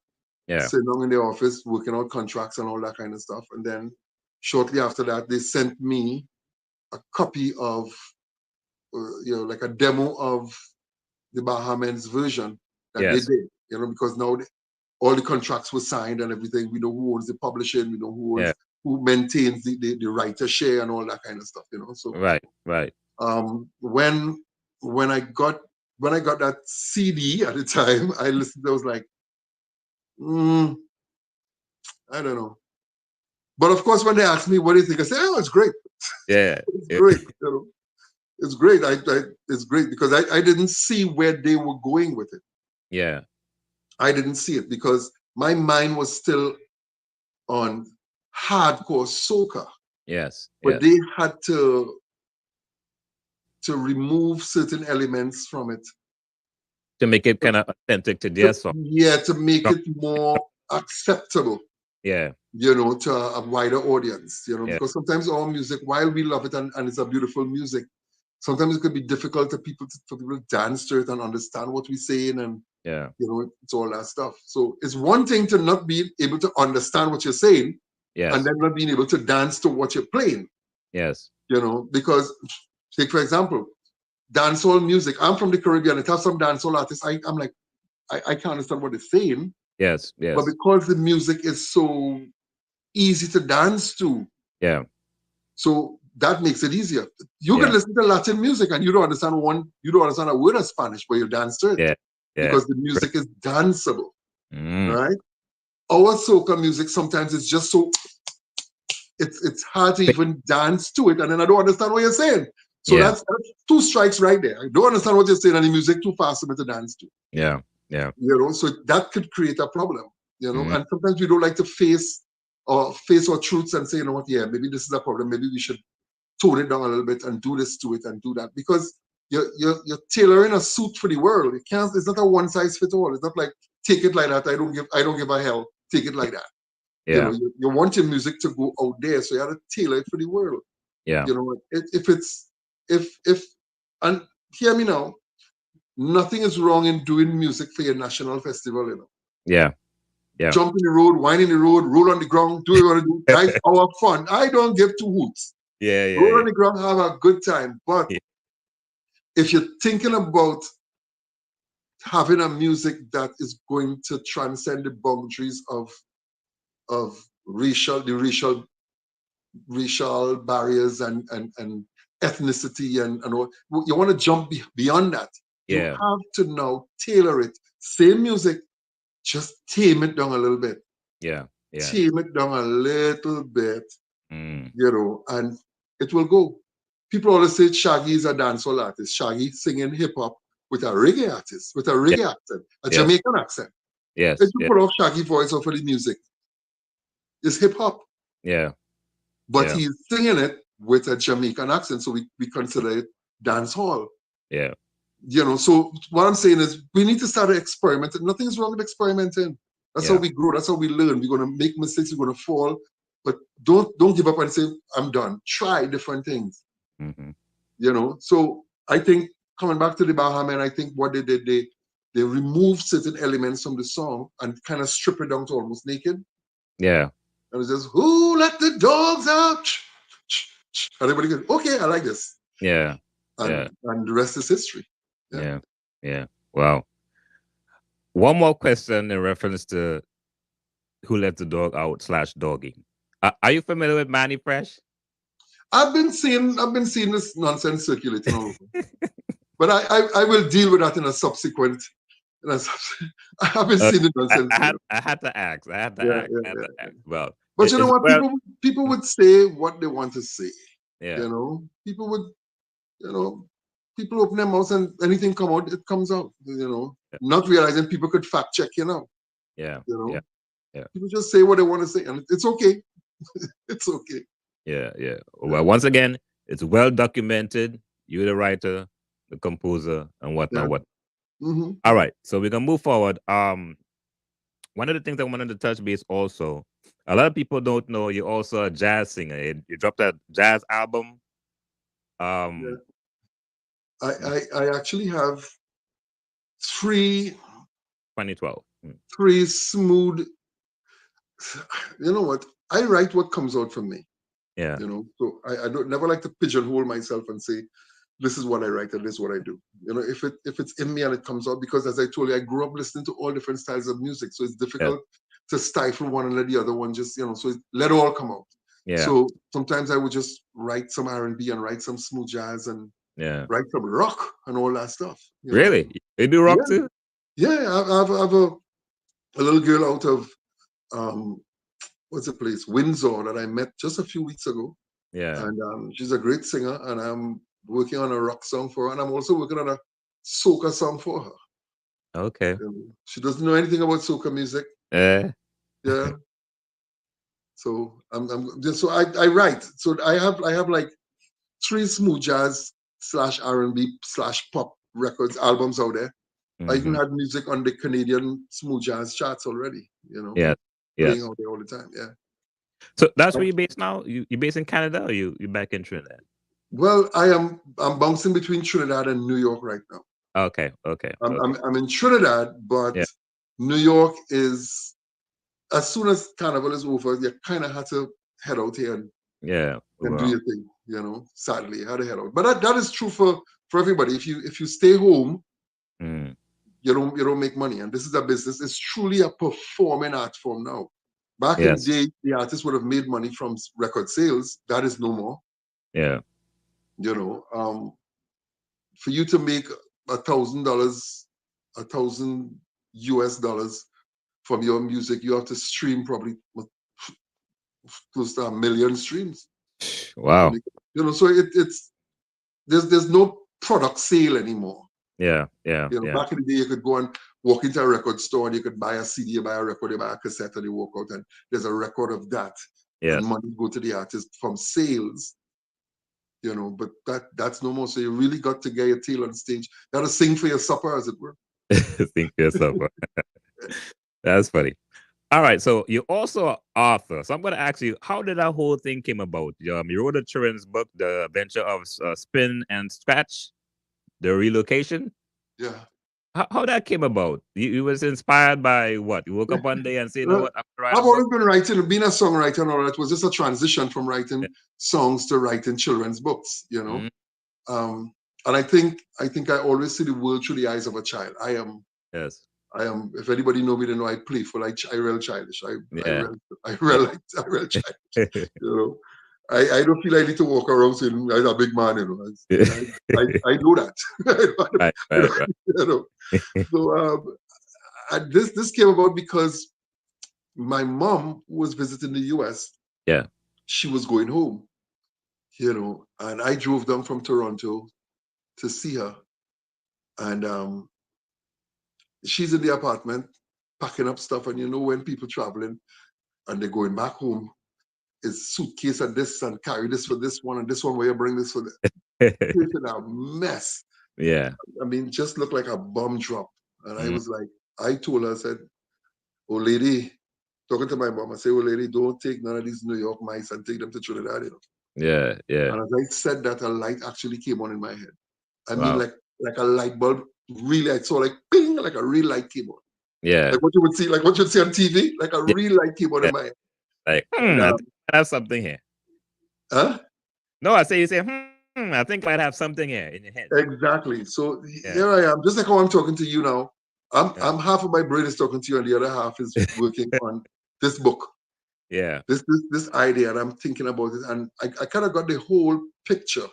Yeah. sitting down in the office, working out contracts and all that kind of stuff. And then shortly after that, they sent me a copy of, like a demo of the Baha Men's version that they Yes. did, because now all the contracts were signed and everything. We know who owns the publishing, we know Yeah. who maintains the writer share and all that kind of stuff. So Right. Right. when when I got that CD at the time, I listened. I was like, mm, I don't know. But of course, when they asked me what do you think, I said, "Oh, it's great. Yeah. It's Yeah. great. It's great. It's great because I didn't see where they were going with it. Yeah. I didn't see it because my mind was still on hardcore soca, Yes. but Yes. they had to remove certain elements from it To make it kind of authentic to their song. to make it more acceptable, Yeah. to a wider audience, Yeah. because sometimes our music, while we love it and it's a beautiful music, sometimes it could be difficult for people to dance to it and understand what we're saying, and Yeah. it's all that stuff. So it's one thing to not be able to understand what you're saying and Yes. then not being able to dance to what you're playing, Yes. because take for example, dancehall music. I'm from the Caribbean. It has some dancehall artists. I'm like, I can't understand what they're saying, Yes. but Yes. because the music is so easy to dance to, Yeah. so that makes it easier. You can Yeah. listen to Latin music and you don't understand a word of Spanish, but you dance to it Yeah. Yeah. because the music is danceable, Mm. right? Our soca music sometimes is just so it's hard to even dance to it, and then I don't understand what you're saying. So Yeah. that's two strikes right there. I don't understand what you're saying, and the music too fast for me to dance to. Yeah. Yeah. So that could create a problem. Mm. And sometimes we don't like to face our truths and say, what, yeah, maybe this is a problem. Maybe we should tone it down a little bit and do this to it and do that, because you're tailoring a suit for the world. It can't. It's not a one size fit all. It's not like take it like that. I don't give a hell. Take it like that. Yeah. You want your music to go out there, so you have to tailor it for the world. Yeah. If and hear me now, nothing is wrong in doing music for your national festival. Yeah. Yeah. Jump in the road, whine in the road, roll on the ground, do what you want to do. That's our fun. I don't give two hoots. Yeah. Yeah. Roll Yeah. on the ground, have a good time. But Yeah. if you're thinking about having a music that is going to transcend the boundaries of racial barriers and ethnicity and all, you want to jump beyond that. You Yeah. have to now tailor it. Same music, just tame it down a little bit. Yeah. Yeah. Tame it down a little bit, Mm. and it will go. People always say Shaggy is a dancehall artist. Shaggy singing hip hop with a reggae artist, with a Yeah. reggae accent, a Yes. Jamaican accent. If Yes. you Yeah. put off Shaggy voice off of the music, it's hip hop, Yeah. but Yeah. he's singing it with a Jamaican accent, so we consider it dance hall. Yeah. So what I'm saying is we need to start experimenting. Nothing's wrong with experimenting. That's how Yeah. we grow. That's how we learn. We're gonna make mistakes. We're gonna fall, but don't give up and say I'm done. Try different things. Mm-hmm. So I think coming back to the Baha Men, I think what they did, they removed certain elements from the song and kind of strip it down to almost naked. Yeah. And it's just who let the dogs out? And everybody goes, okay, I like this. Yeah. Yeah. And the rest is history. Yeah. Yeah. Yeah. Wow. One more question in reference to Who Let the Dog Out / Doggie. Are you familiar with Mannie Fresh? I've been seeing this nonsense circulating all over. But I will deal with that in a subsequent. I haven't seen the nonsense. I had to ask. I had to Yeah, ask. yeah, I had yeah, to yeah. ask. Well, But you know what? well, People would say what they want to say. yeah. People would, people open their mouths and anything come out, it comes out. Yeah. Not realizing people could fact check. Yeah. You know, Yeah. Yeah. people just say what they want to say, and it's okay. It's okay. Yeah. Yeah. Yeah. Well, once again, it's well documented. You're the writer, the composer, and Yeah. whatnot. What? Hmm. All right. So we're gonna move forward. One of the things I wanted to touch base also. A lot of people don't know you're also a jazz singer. You dropped a jazz album. Yeah. Um, I actually have three 2012. three smooth. You know what? I write what comes out from me. Yeah. So I don't never like to pigeonhole myself and say this is what I write and this is what I do. If it's in me and it comes out, because as I told you, I grew up listening to all different styles of music, so it's Yeah. difficult to stifle one and let the other one just so let it all come out. Yeah. So sometimes I would just write some R&B and write some smooth jazz and Yeah. write some rock and all that stuff. Really? You do rock Yeah, too? yeah. I have a little girl out of um, what's the place, Windsor, that I met just a few weeks ago, Yeah. and she's a great singer, and I'm working on a rock song for her, and I'm also working on a soca song for her. Okay. She doesn't know anything about soca music. Uh, Yeah. So I'm just so I write. So I have like three smooth jazz slash R&B slash pop records albums out there. I even mhm. had music on the Canadian smooth jazz charts already, Yes. playing Yes. out there all the time. Yeah. So that's where you based now? You based in Canada or you back in Trinidad? Well, I'm bouncing between Trinidad and New York right now. Okay. Okay. I'm Okay. I'm, I'm in Trinidad, but Yeah. New York is, as soon as Carnival is over, you kind of had to head out here Yeah. and do Well. your thing. Sadly, you had to head out. But that is true for everybody. If you stay home, Mm, you don't make money, and this is a business. It's truly a performing art form now. Back in the yes. day, the artists would have made money from record sales. That is no more. Yeah. You know, for you to make $1,000, $1,000 US from your music, you have to stream probably close to 1 million streams to Wow. make it. So it's there's no product sale anymore. Yeah. Yeah. Yeah. Back in the day, you could go and walk into a record store and you could buy a CD, you buy a record, you buy a cassette, and you walk out and there's a record of that, and Yes. money go to the artist from sales. But that's no more. So you really got to get your tail on stage. You got to sing for your supper, as it were. Think for yourself. That's funny. All right. So you're also an author. So I'm going to ask you, how did that whole thing came about? You wrote a children's book, The Adventure of Spin and Scratch, The Relocation. Yeah. How that came about? You was inspired by what? You woke up one day and say, you know Well, what, I'm gonna write a I've book. always been writing, being a songwriter and all that was just a transition from writing Yeah. songs to writing children's books, Mhm. And I think I always see the world through the eyes of a child. Yes. If anybody know me, they know I playful, I real childish. I Yeah. real, I Yeah. real, like, I real childish, you know. I don't feel I need to walk around saying I'm a big man, I know that. Right. I Right. don't- Right. you know. So this came about because my mom was visiting the US. Yeah. She was going home, and I drove down from Toronto to see her. And she's in the apartment packing up stuff. And when people traveling and they're going back home, it's suitcase and this and carry this for this one and this one where you bring this for this. It's a mess. Yeah. I mean, just looked like a bomb drop. And I Mhm. was like, I told her, I said, oh lady, talking to my mom, I say, oh lady, don't take none of these New York mice and take them to Trinidad. Yeah. Yeah. And as I said that, a light actually came on in my head. I mean, Wow. like a light bulb. Really, I saw like ping, like a real light came on. Yeah. Like what you'd see on TV, like a Yeah. real light came on Yeah. in my head. Like, And, I think I have something here. huh? No, I say you say, I think I might have something here in your head. Exactly. So Yeah. here I am, just like how I'm talking to you now. Yeah. I'm half of my brain is talking to you, and the other half is working on this book, Yeah. this idea, and I'm thinking about it, and I kind of got the whole picture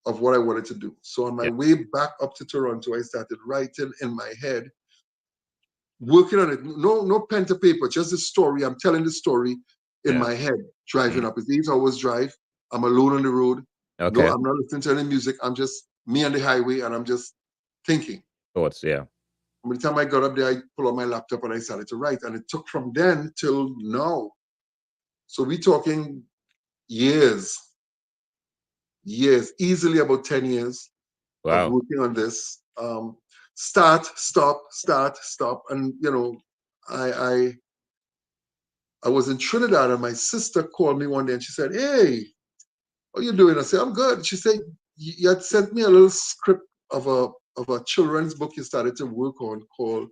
of what I wanted to do. So on my Yeah. way back up to Toronto, I started writing in my head, working on it. No pen to paper, just the story. I'm telling the story in Yeah. my head, driving Mm. up. It's 8 hours drive. I'm alone on the road. No, Okay. I'm not listening to any music. I'm just me on the highway, and I'm just thinking. Thoughts, yeah. By the time I got up there, I pulled out my laptop and I started to write. And it took from then till now. So we talking years, easily about 10 years of Wow. working on this. Start, stop, start, stop. And I I I was in Trinidad and my sister called me one day and she said, "Hey, how you doing?" I said, "I'm good." She said, "You had sent me a little script of a children's book you started to work on called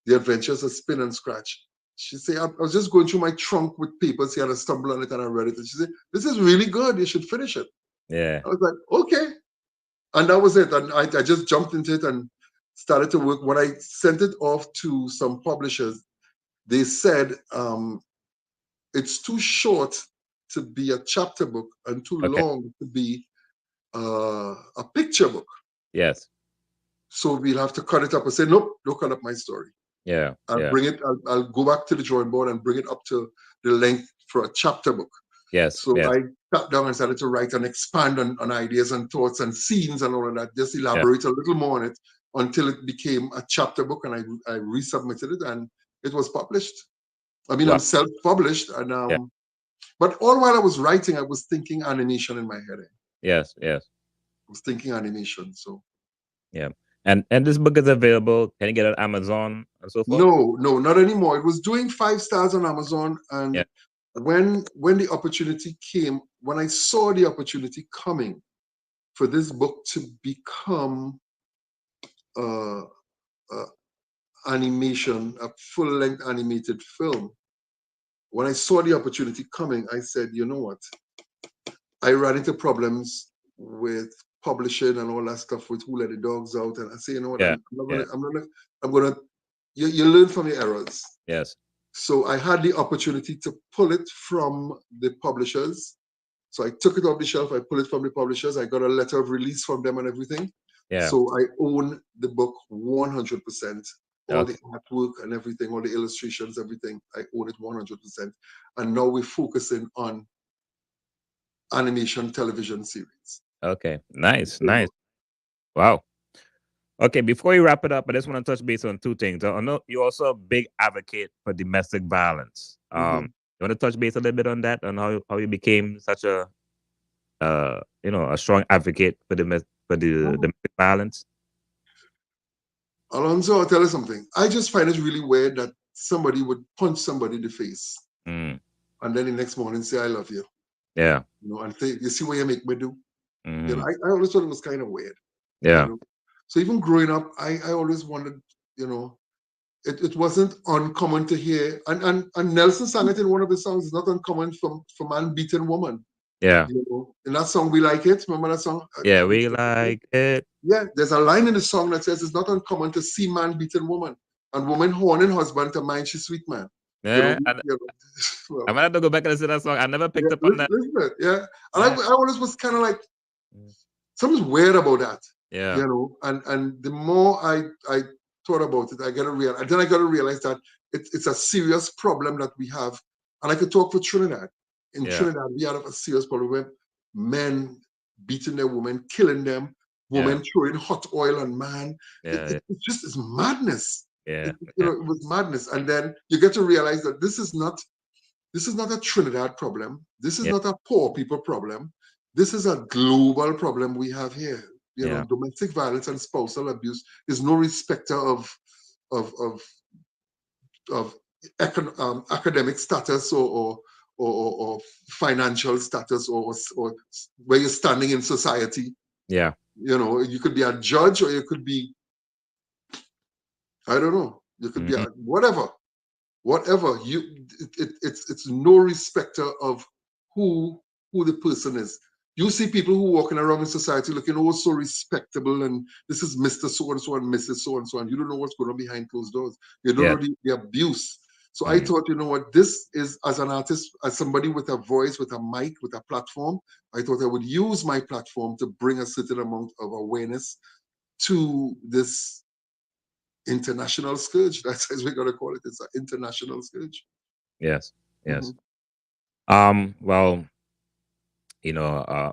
The Adventures of Spin and Scratch." She said, "I was just going through my trunk with papers here and I stumbled on it and I read it." And she said, "This is really good. You should finish it." Yeah. I was like, "Okay." And that was it. And I just jumped into it and started to work. When I sent it off to some publishers, they said it's too short to be a chapter book and too Okay. long to be a picture book. Yes. So we'll have to cut it up and say, "Nope, don't cut up my story. Yeah. I'll Yeah. bring it, I'll go back to the drawing board and bring it up to the length for a chapter book." Yes. So Yes. I sat down and started to write and expand on ideas and thoughts and scenes and all of that, just Yeah. elaborate a little more on it until it became a chapter book, and I resubmitted it and it was published. I mean, I'm Wow. self-published, and Yeah. but all while I was writing, I was thinking animation in my head. Yes. Yes. I was thinking animation. So Yeah. And this book is available. Can you get it on Amazon and so forth? no, not anymore. It was doing 5 stars on Amazon, Yeah. and when the opportunity came, when I saw the opportunity coming for this book to become uh, uh, animation, a full-length animated film, when I saw the opportunity coming, I said, "You know what? I ran into problems with publishing and all that stuff with Who Let the Dogs Out." And I say, "You know what? Yeah. I'm not Yeah. gonna, I'm gonna, you learn from your errors." Yes. So I had the opportunity to pull it from the publishers. So I took it off the shelf, I pulled it from the publishers, I got a letter of release from them and everything. Yeah. So I own the book 100%, all the Okay. artwork and everything, all the illustrations, everything. I own it 100%. And now we're focusing on animation television series. Okay. Nice. You Nice. Wow. Okay, before we wrap it up, I just want to touch base on two things. I know you're also a big advocate for domestic violence. Mhm. You want to touch base a little bit on that, on how you became such a a strong advocate for the Mhm. domestic violence. Alonso, I'll tell you something. I just find it really weird that somebody would punch somebody in the face Mm, and then the next morning say, "I love you." yeah. And think, "You see what you make me do?" Mm, I always thought it was kind of weird. you yeah. know. So even growing up, I always wondered, it wasn't uncommon to hear, and Nelson sang it in one of his songs. It's not uncommon for man beating woman. Yeah. In that song, "We Like It." Remember that song? Yeah. We like it. Yeah, there's a line in the song that says it's not uncommon to see man beating woman and woman horning husband to mind she sweet man. Yeah. And Well, I'm gonna have to go back and listen to that song. I never yeah, picked up on that. listen to it, yeah. And Yeah. I always was kind of like, Mm, something's weird about that, yeah. And the more I thought about it, I got to realize that it's a serious problem that we have. And I could talk for Trinidad. In Yeah. Trinidad, we have a serious problem with men beating their women, killing them, Yeah. women throwing hot oil on man. Yeah. It's just it's madness. Yeah. It was madness. And then you get to realize that this is not a Trinidad problem. This is Yeah. not a poor people problem. This is a global problem we have here. Yeah. Domestic violence and spousal abuse is no respecter of of of academic status or financial status or where you're standing in society. Yeah. You could be a judge or you could be, I don't know, you could be a Mhm. whatever it's no respecter of who the person is. You see people who walking around in society looking all so respectable, and this is Mr. So and so and Mrs. So and so, and you don't know what's going on behind closed doors. You don't Yeah. know the abuse. So I Mm, thought, you know what, this is, as an artist, as somebody with a voice, with a mic, with a platform, I thought I would use my platform to bring a certain amount of awareness to this international scourge. That's as we're gonna call it. It's an international scourge. yes. Yes. Mhm. Well, you know, uh,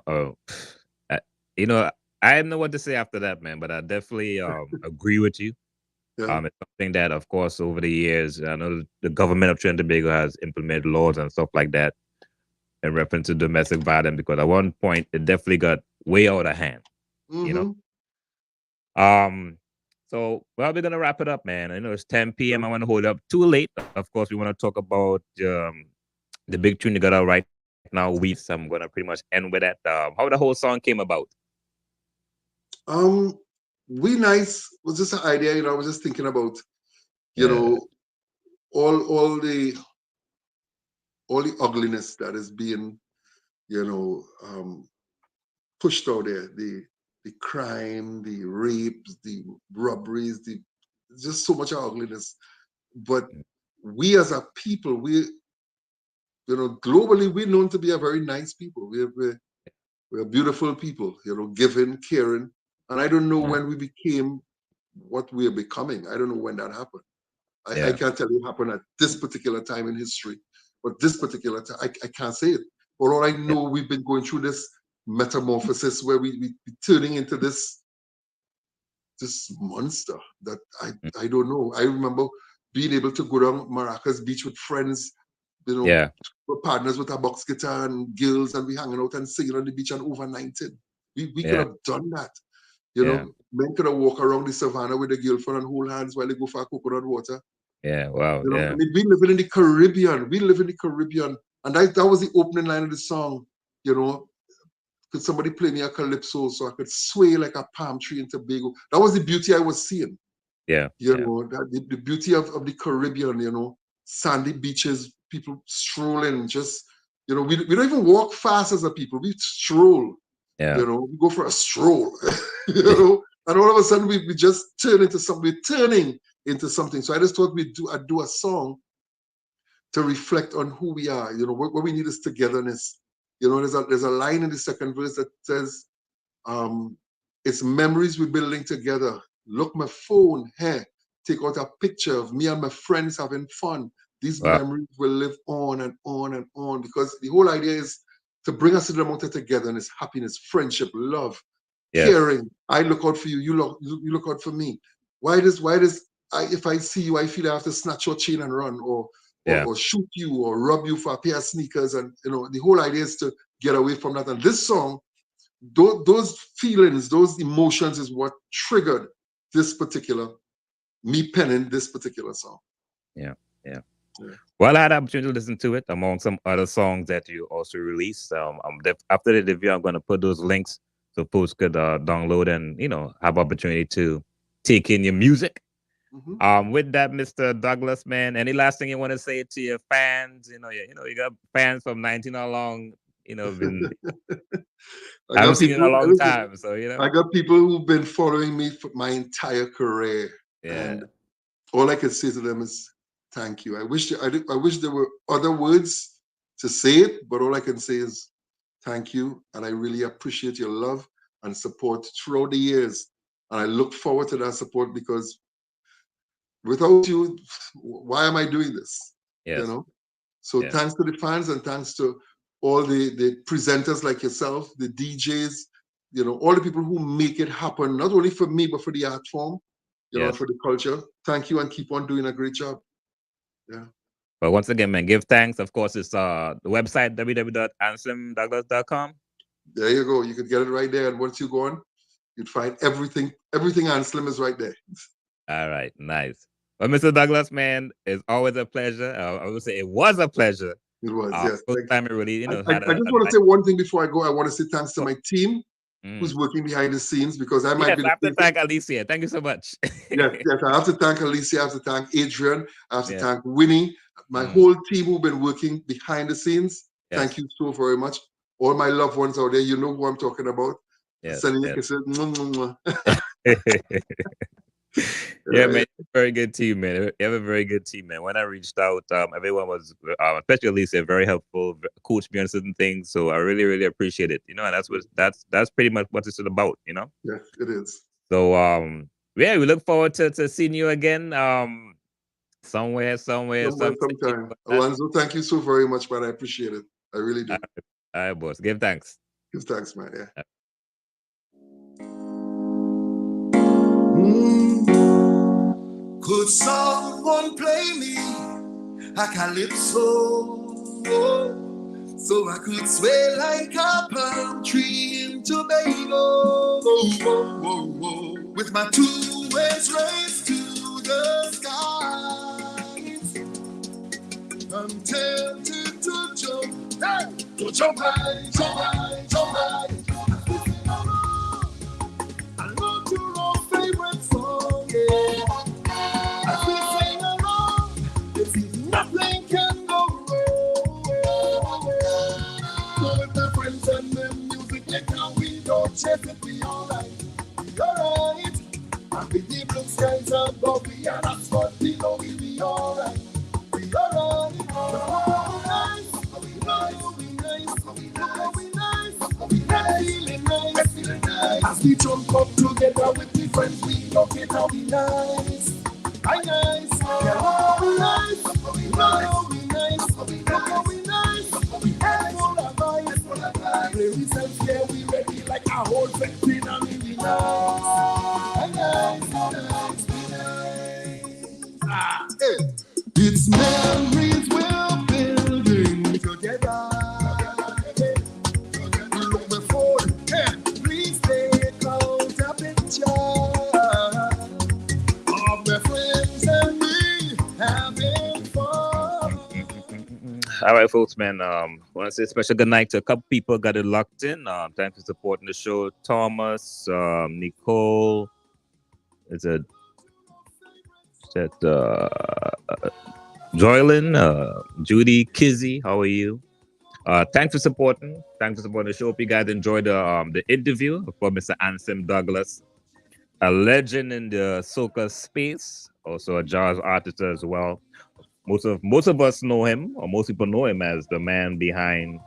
uh, you know, I don't know what to say after that, man, but I definitely agree with you. Yeah. It's something that, of course, over the years, I know the government of Trinidad and Tobago has implemented laws and stuff like that in reference to domestic violence because at one point it definitely got way out of hand, you know. Mm-hmm. Um, so well, we're gonna wrap it up, man. I know it's 10 p.m. I want to hold up too late. Of course, we want to talk about the big tune you got out right now, Weeds. I'm gonna pretty much end with that. How the whole song came about. Um, We Nice was just an idea, I was just thinking about, you Yeah, know, all all the all the ugliness that is being, you know, pushed out there, the crime, the rapes, the robberies, the just so much ugliness. But we as a people, globally, we're known to be a very nice people. We're beautiful people, giving, caring. And I don't know yeah, when we became what we are becoming. I don't know when that happened. I yeah, can't tell you it happened at this particular time in history, but this particular time, I can't say it. But all I yeah, know, we've been going through this metamorphosis where we turning into this monster that I don't know. I remember being able to go down Maracas Beach with friends, yeah, we're partners with a box guitar and girls, and we hanging out and singing on the beach and overnighting. We could yeah, have done that. yeah, Men could have walked around the savannah with a girlfriend and hold hands while they go for coconut water. yeah. Wow, I yeah, mean, we live in the Caribbean. We live in the Caribbean. And that was the opening line of the song. You know, could somebody play me a calypso so I could sway like a palm tree in Tobago? That was the beauty I was seeing. yeah, yeah, The beauty of the Caribbean, sandy beaches, people strolling, just, we don't even walk fast as a people. We stroll, yeah, we go for a stroll, and all of a sudden we just turn into something, we're turning into something. So I just thought I'd do a song to reflect on who we are. What we need is togetherness. There's a line in the second verse that says, um, it's memories we're building together. Look, my phone, hey, take out a picture of me and my friends having fun. These wow, memories will live on and on and on, because the whole idea is to bring us to the mountain togetherness, happiness, friendship, love, yes, caring. I look out for you, you look out for me. Why does if I see you, I feel I have to snatch your chain and run, yeah, or shoot you, or rob you for a pair of sneakers. And the whole idea is to get away from that. And this song, those feelings, those emotions is what triggered this particular, me penning this particular song. yeah, yeah. Yeah. Well, I had the opportunity to listen to it among some other songs that you also released. After the review, I'm going to put those links so folks could download and have opportunity to take in your music. Mhm. With that, Mr. Douglas, man, any last thing you want to say to your fans? You got fans from 19 along. Been I I haven't got seen you in people. a long Listen, time, so I got people who've been following me for my entire career, yeah, and all I can say to them is thank you. I wish there were other words to say it, but all I can say is thank you, and I really appreciate your love and support throughout the years. And I look forward to that support, because without you, why am I doing this? You yes, know. So yeah, thanks to the fans, and thanks to all the presenters like yourself, the DJs, all the people who make it happen, not only for me, but for the art form, and yes. for the culture. Thank you, and keep on doing a great job. Yeah. But once again, man, give thanks. Of course, it's the website www.anslemdouglas.com. There you go. You could get it right there. And once you go on, you'd find everything. Everything Anslem is right there. All right, nice. Well, Mr. Douglas, man, it's always a pleasure. I would say it was a pleasure. It was, yes. First Thank you. time I really, I had just a want to nice. say one thing before I go. I want to say thanks to Oh, my team who's mm. working behind the scenes, because I might Yes, be I the have to thinking. thank Alicia. Thank you so much. Yes, yes. I have to thank Alicia. I have to thank Adrian. I have to Yeah. thank Winnie, my Mm. whole team who've been working behind the scenes. Thank Yes. you so very much. All my loved ones out there, you know who I'm talking about. Yes. Sending you Yes. kisses. Mwah, mwah, mwah. Yeah, Right. man, very good team, man. You have a very good team, man. When I reached out, everyone was, especially Alicia, very helpful, coached me on certain things. So I really, really appreciate it. And that's pretty much what it's all about. Yes, it is. So yeah, we look forward to seeing you again. Somewhere, Somewhere, sometime. sometime. Alonzo, thank you so very much, man. I appreciate it. I really All do. right, boss. Give thanks. Give thanks, man. Yeah. Could someone play me a calypso so I could sway like a palm tree in Tobago with my two hands raised to the skies? I'm tempted to jump, hey, to jump high, jump high, jump high. I love to roll favorite song, yeah. As we sing along, it seems nothing can go wrong. So with my friends and the music, like how we don't chase it, we alright, we alright. And with the blue skies above, we are not spot below, we be alright, we alright. We nice, we nice, we nice, we nice, we feeling nice, feeling nice. As we jump up together with the friends, we look it how we nice. I nice, yeah, we nice, we nice, we nice, we full of vibes, full of vibes. Play we self, yeah, we ready like a whole section and we nice. I nice, we nice. Hey. It's memories we're building together. Look before, please take out a picture. All right, folks, man. Want to say a special good night to a couple people got it locked in. Thanks for supporting the show. Thomas, Nicole, Joylyn, Judy, Kizzy, how are you? Thanks for supporting. Thanks for supporting the show. Hope you guys enjoyed the interview for Mr. Anslem Douglas, a legend in the soca space, also a jazz artist as well. Most of us know him, or most people know him as the man behind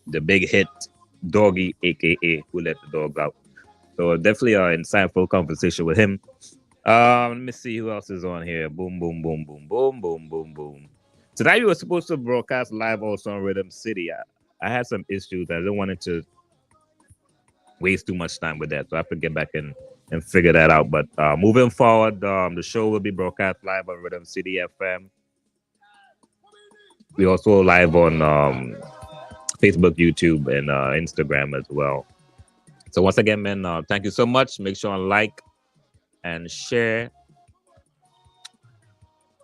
the big hit Doggie, aka Who Let the Dog Out. So definitely an insightful conversation with him. Let me see who else is on here. Boom, boom, boom, boom, boom, boom, boom, boom. Tonight we were supposed to broadcast live also on Rhythm City. I had some issues. I didn't want it to waste too much time with that, so I have to get back and figure that out. But moving forward, the show will be broadcast live on Rhythm City FM. We also live on Facebook, YouTube, and Instagram as well. So once again, man, thank you so much. Make sure and like and share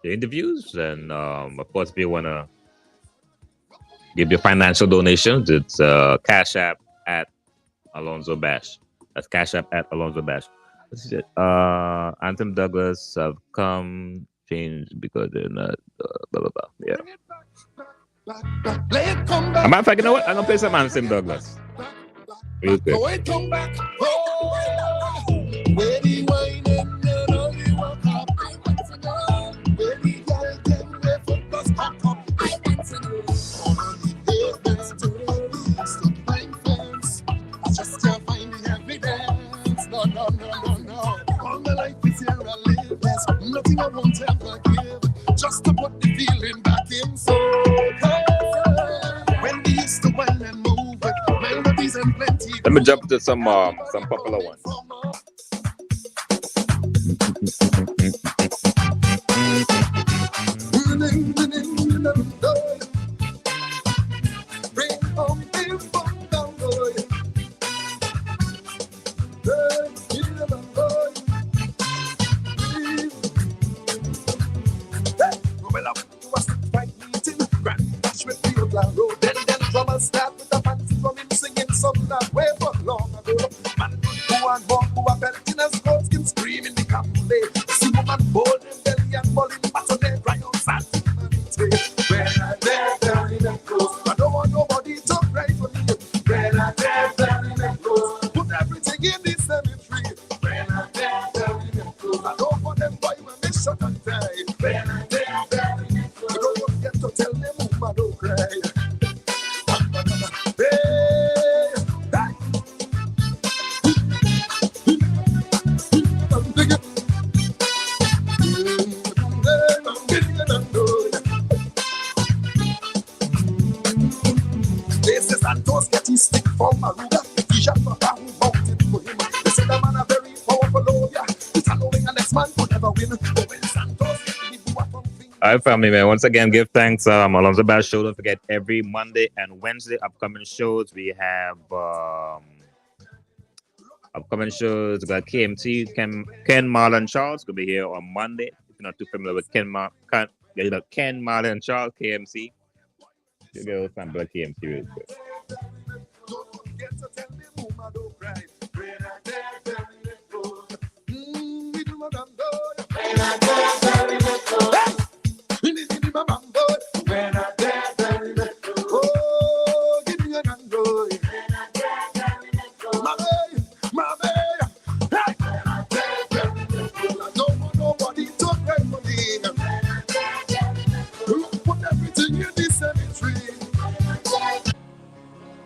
the interviews. And of course, if you want to give your financial donations, it's Cash App at Alonzo Bash. That's Cash App at Alonzo Bash. This is it. Anslem Douglas have come changed because they're not blah blah blah. Yeah. As a matter of fact, you know what? I'm gonna play some Anslem Douglas. Real quick. Nothing I won't ever give, just to put the feeling back in. So when we used to wine and move with melodies and plenty. Let me jump to some popular ones. All right, family, man. Once again, give thanks. Alonzo Bass Show. Don't forget, every Monday and Wednesday, upcoming shows. We have upcoming shows. We got KMT, Ken, Marlon, Charles. Could be here on Monday. If you're not too familiar with Ken, Marlon, and Charles, KMC. You go find Black KMT real quick.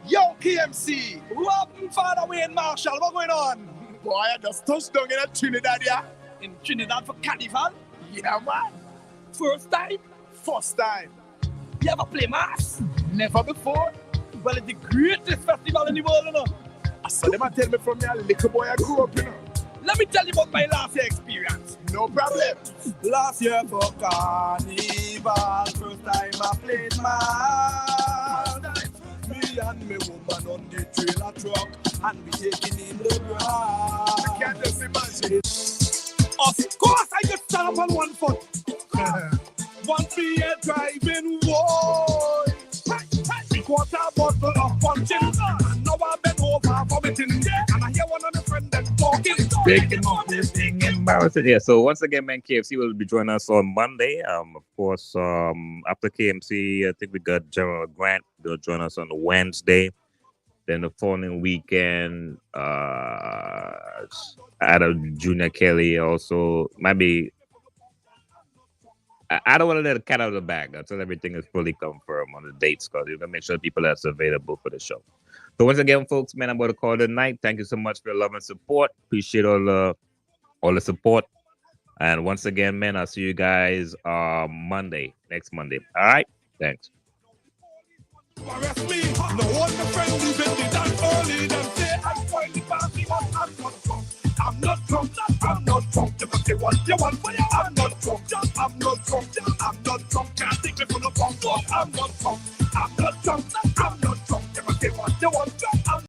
Yo, KMC, Rob Father Wayne Marshall, what going on? Boy, I just touched down in Trinidad, yeah? In Trinidad for Carnival? Yeah, man. First time? First time. You ever play mass? Never before. Well, it's the greatest festival in the world, you know. I saw them tell me from your little boy I grew up, you know. Let me tell you about my last year experience. No problem. Last year for Carnival, first time I played mass. Me and me woman on the trailer truck, and we taking in the grass. I can't just imagine. Of course, I just stand up on one foot. One feet driving, whoa. Quarter bottle of punching. Now I been over vomiting. And I hear one of my friends them talking. Speaking of this thing embarrassing. Yeah, so once again, man, KFC will be joining us on Monday. Of course, after KMC, I think we got General Grant. They'll join us on Wednesday. Then the following weekend, Adam Junior Kelly also might be. I don't want to let the cat out of the bag until everything is fully confirmed on the dates, because you're gonna make sure people that's available for the show. So once again, folks, man, I'm going to call it a night. Thank you so much for your love and support. Appreciate all the support. And once again, man, I'll see you guys next Monday. All right, thanks. I'm not drunk. If I say what you want, I'm not drunk. I'm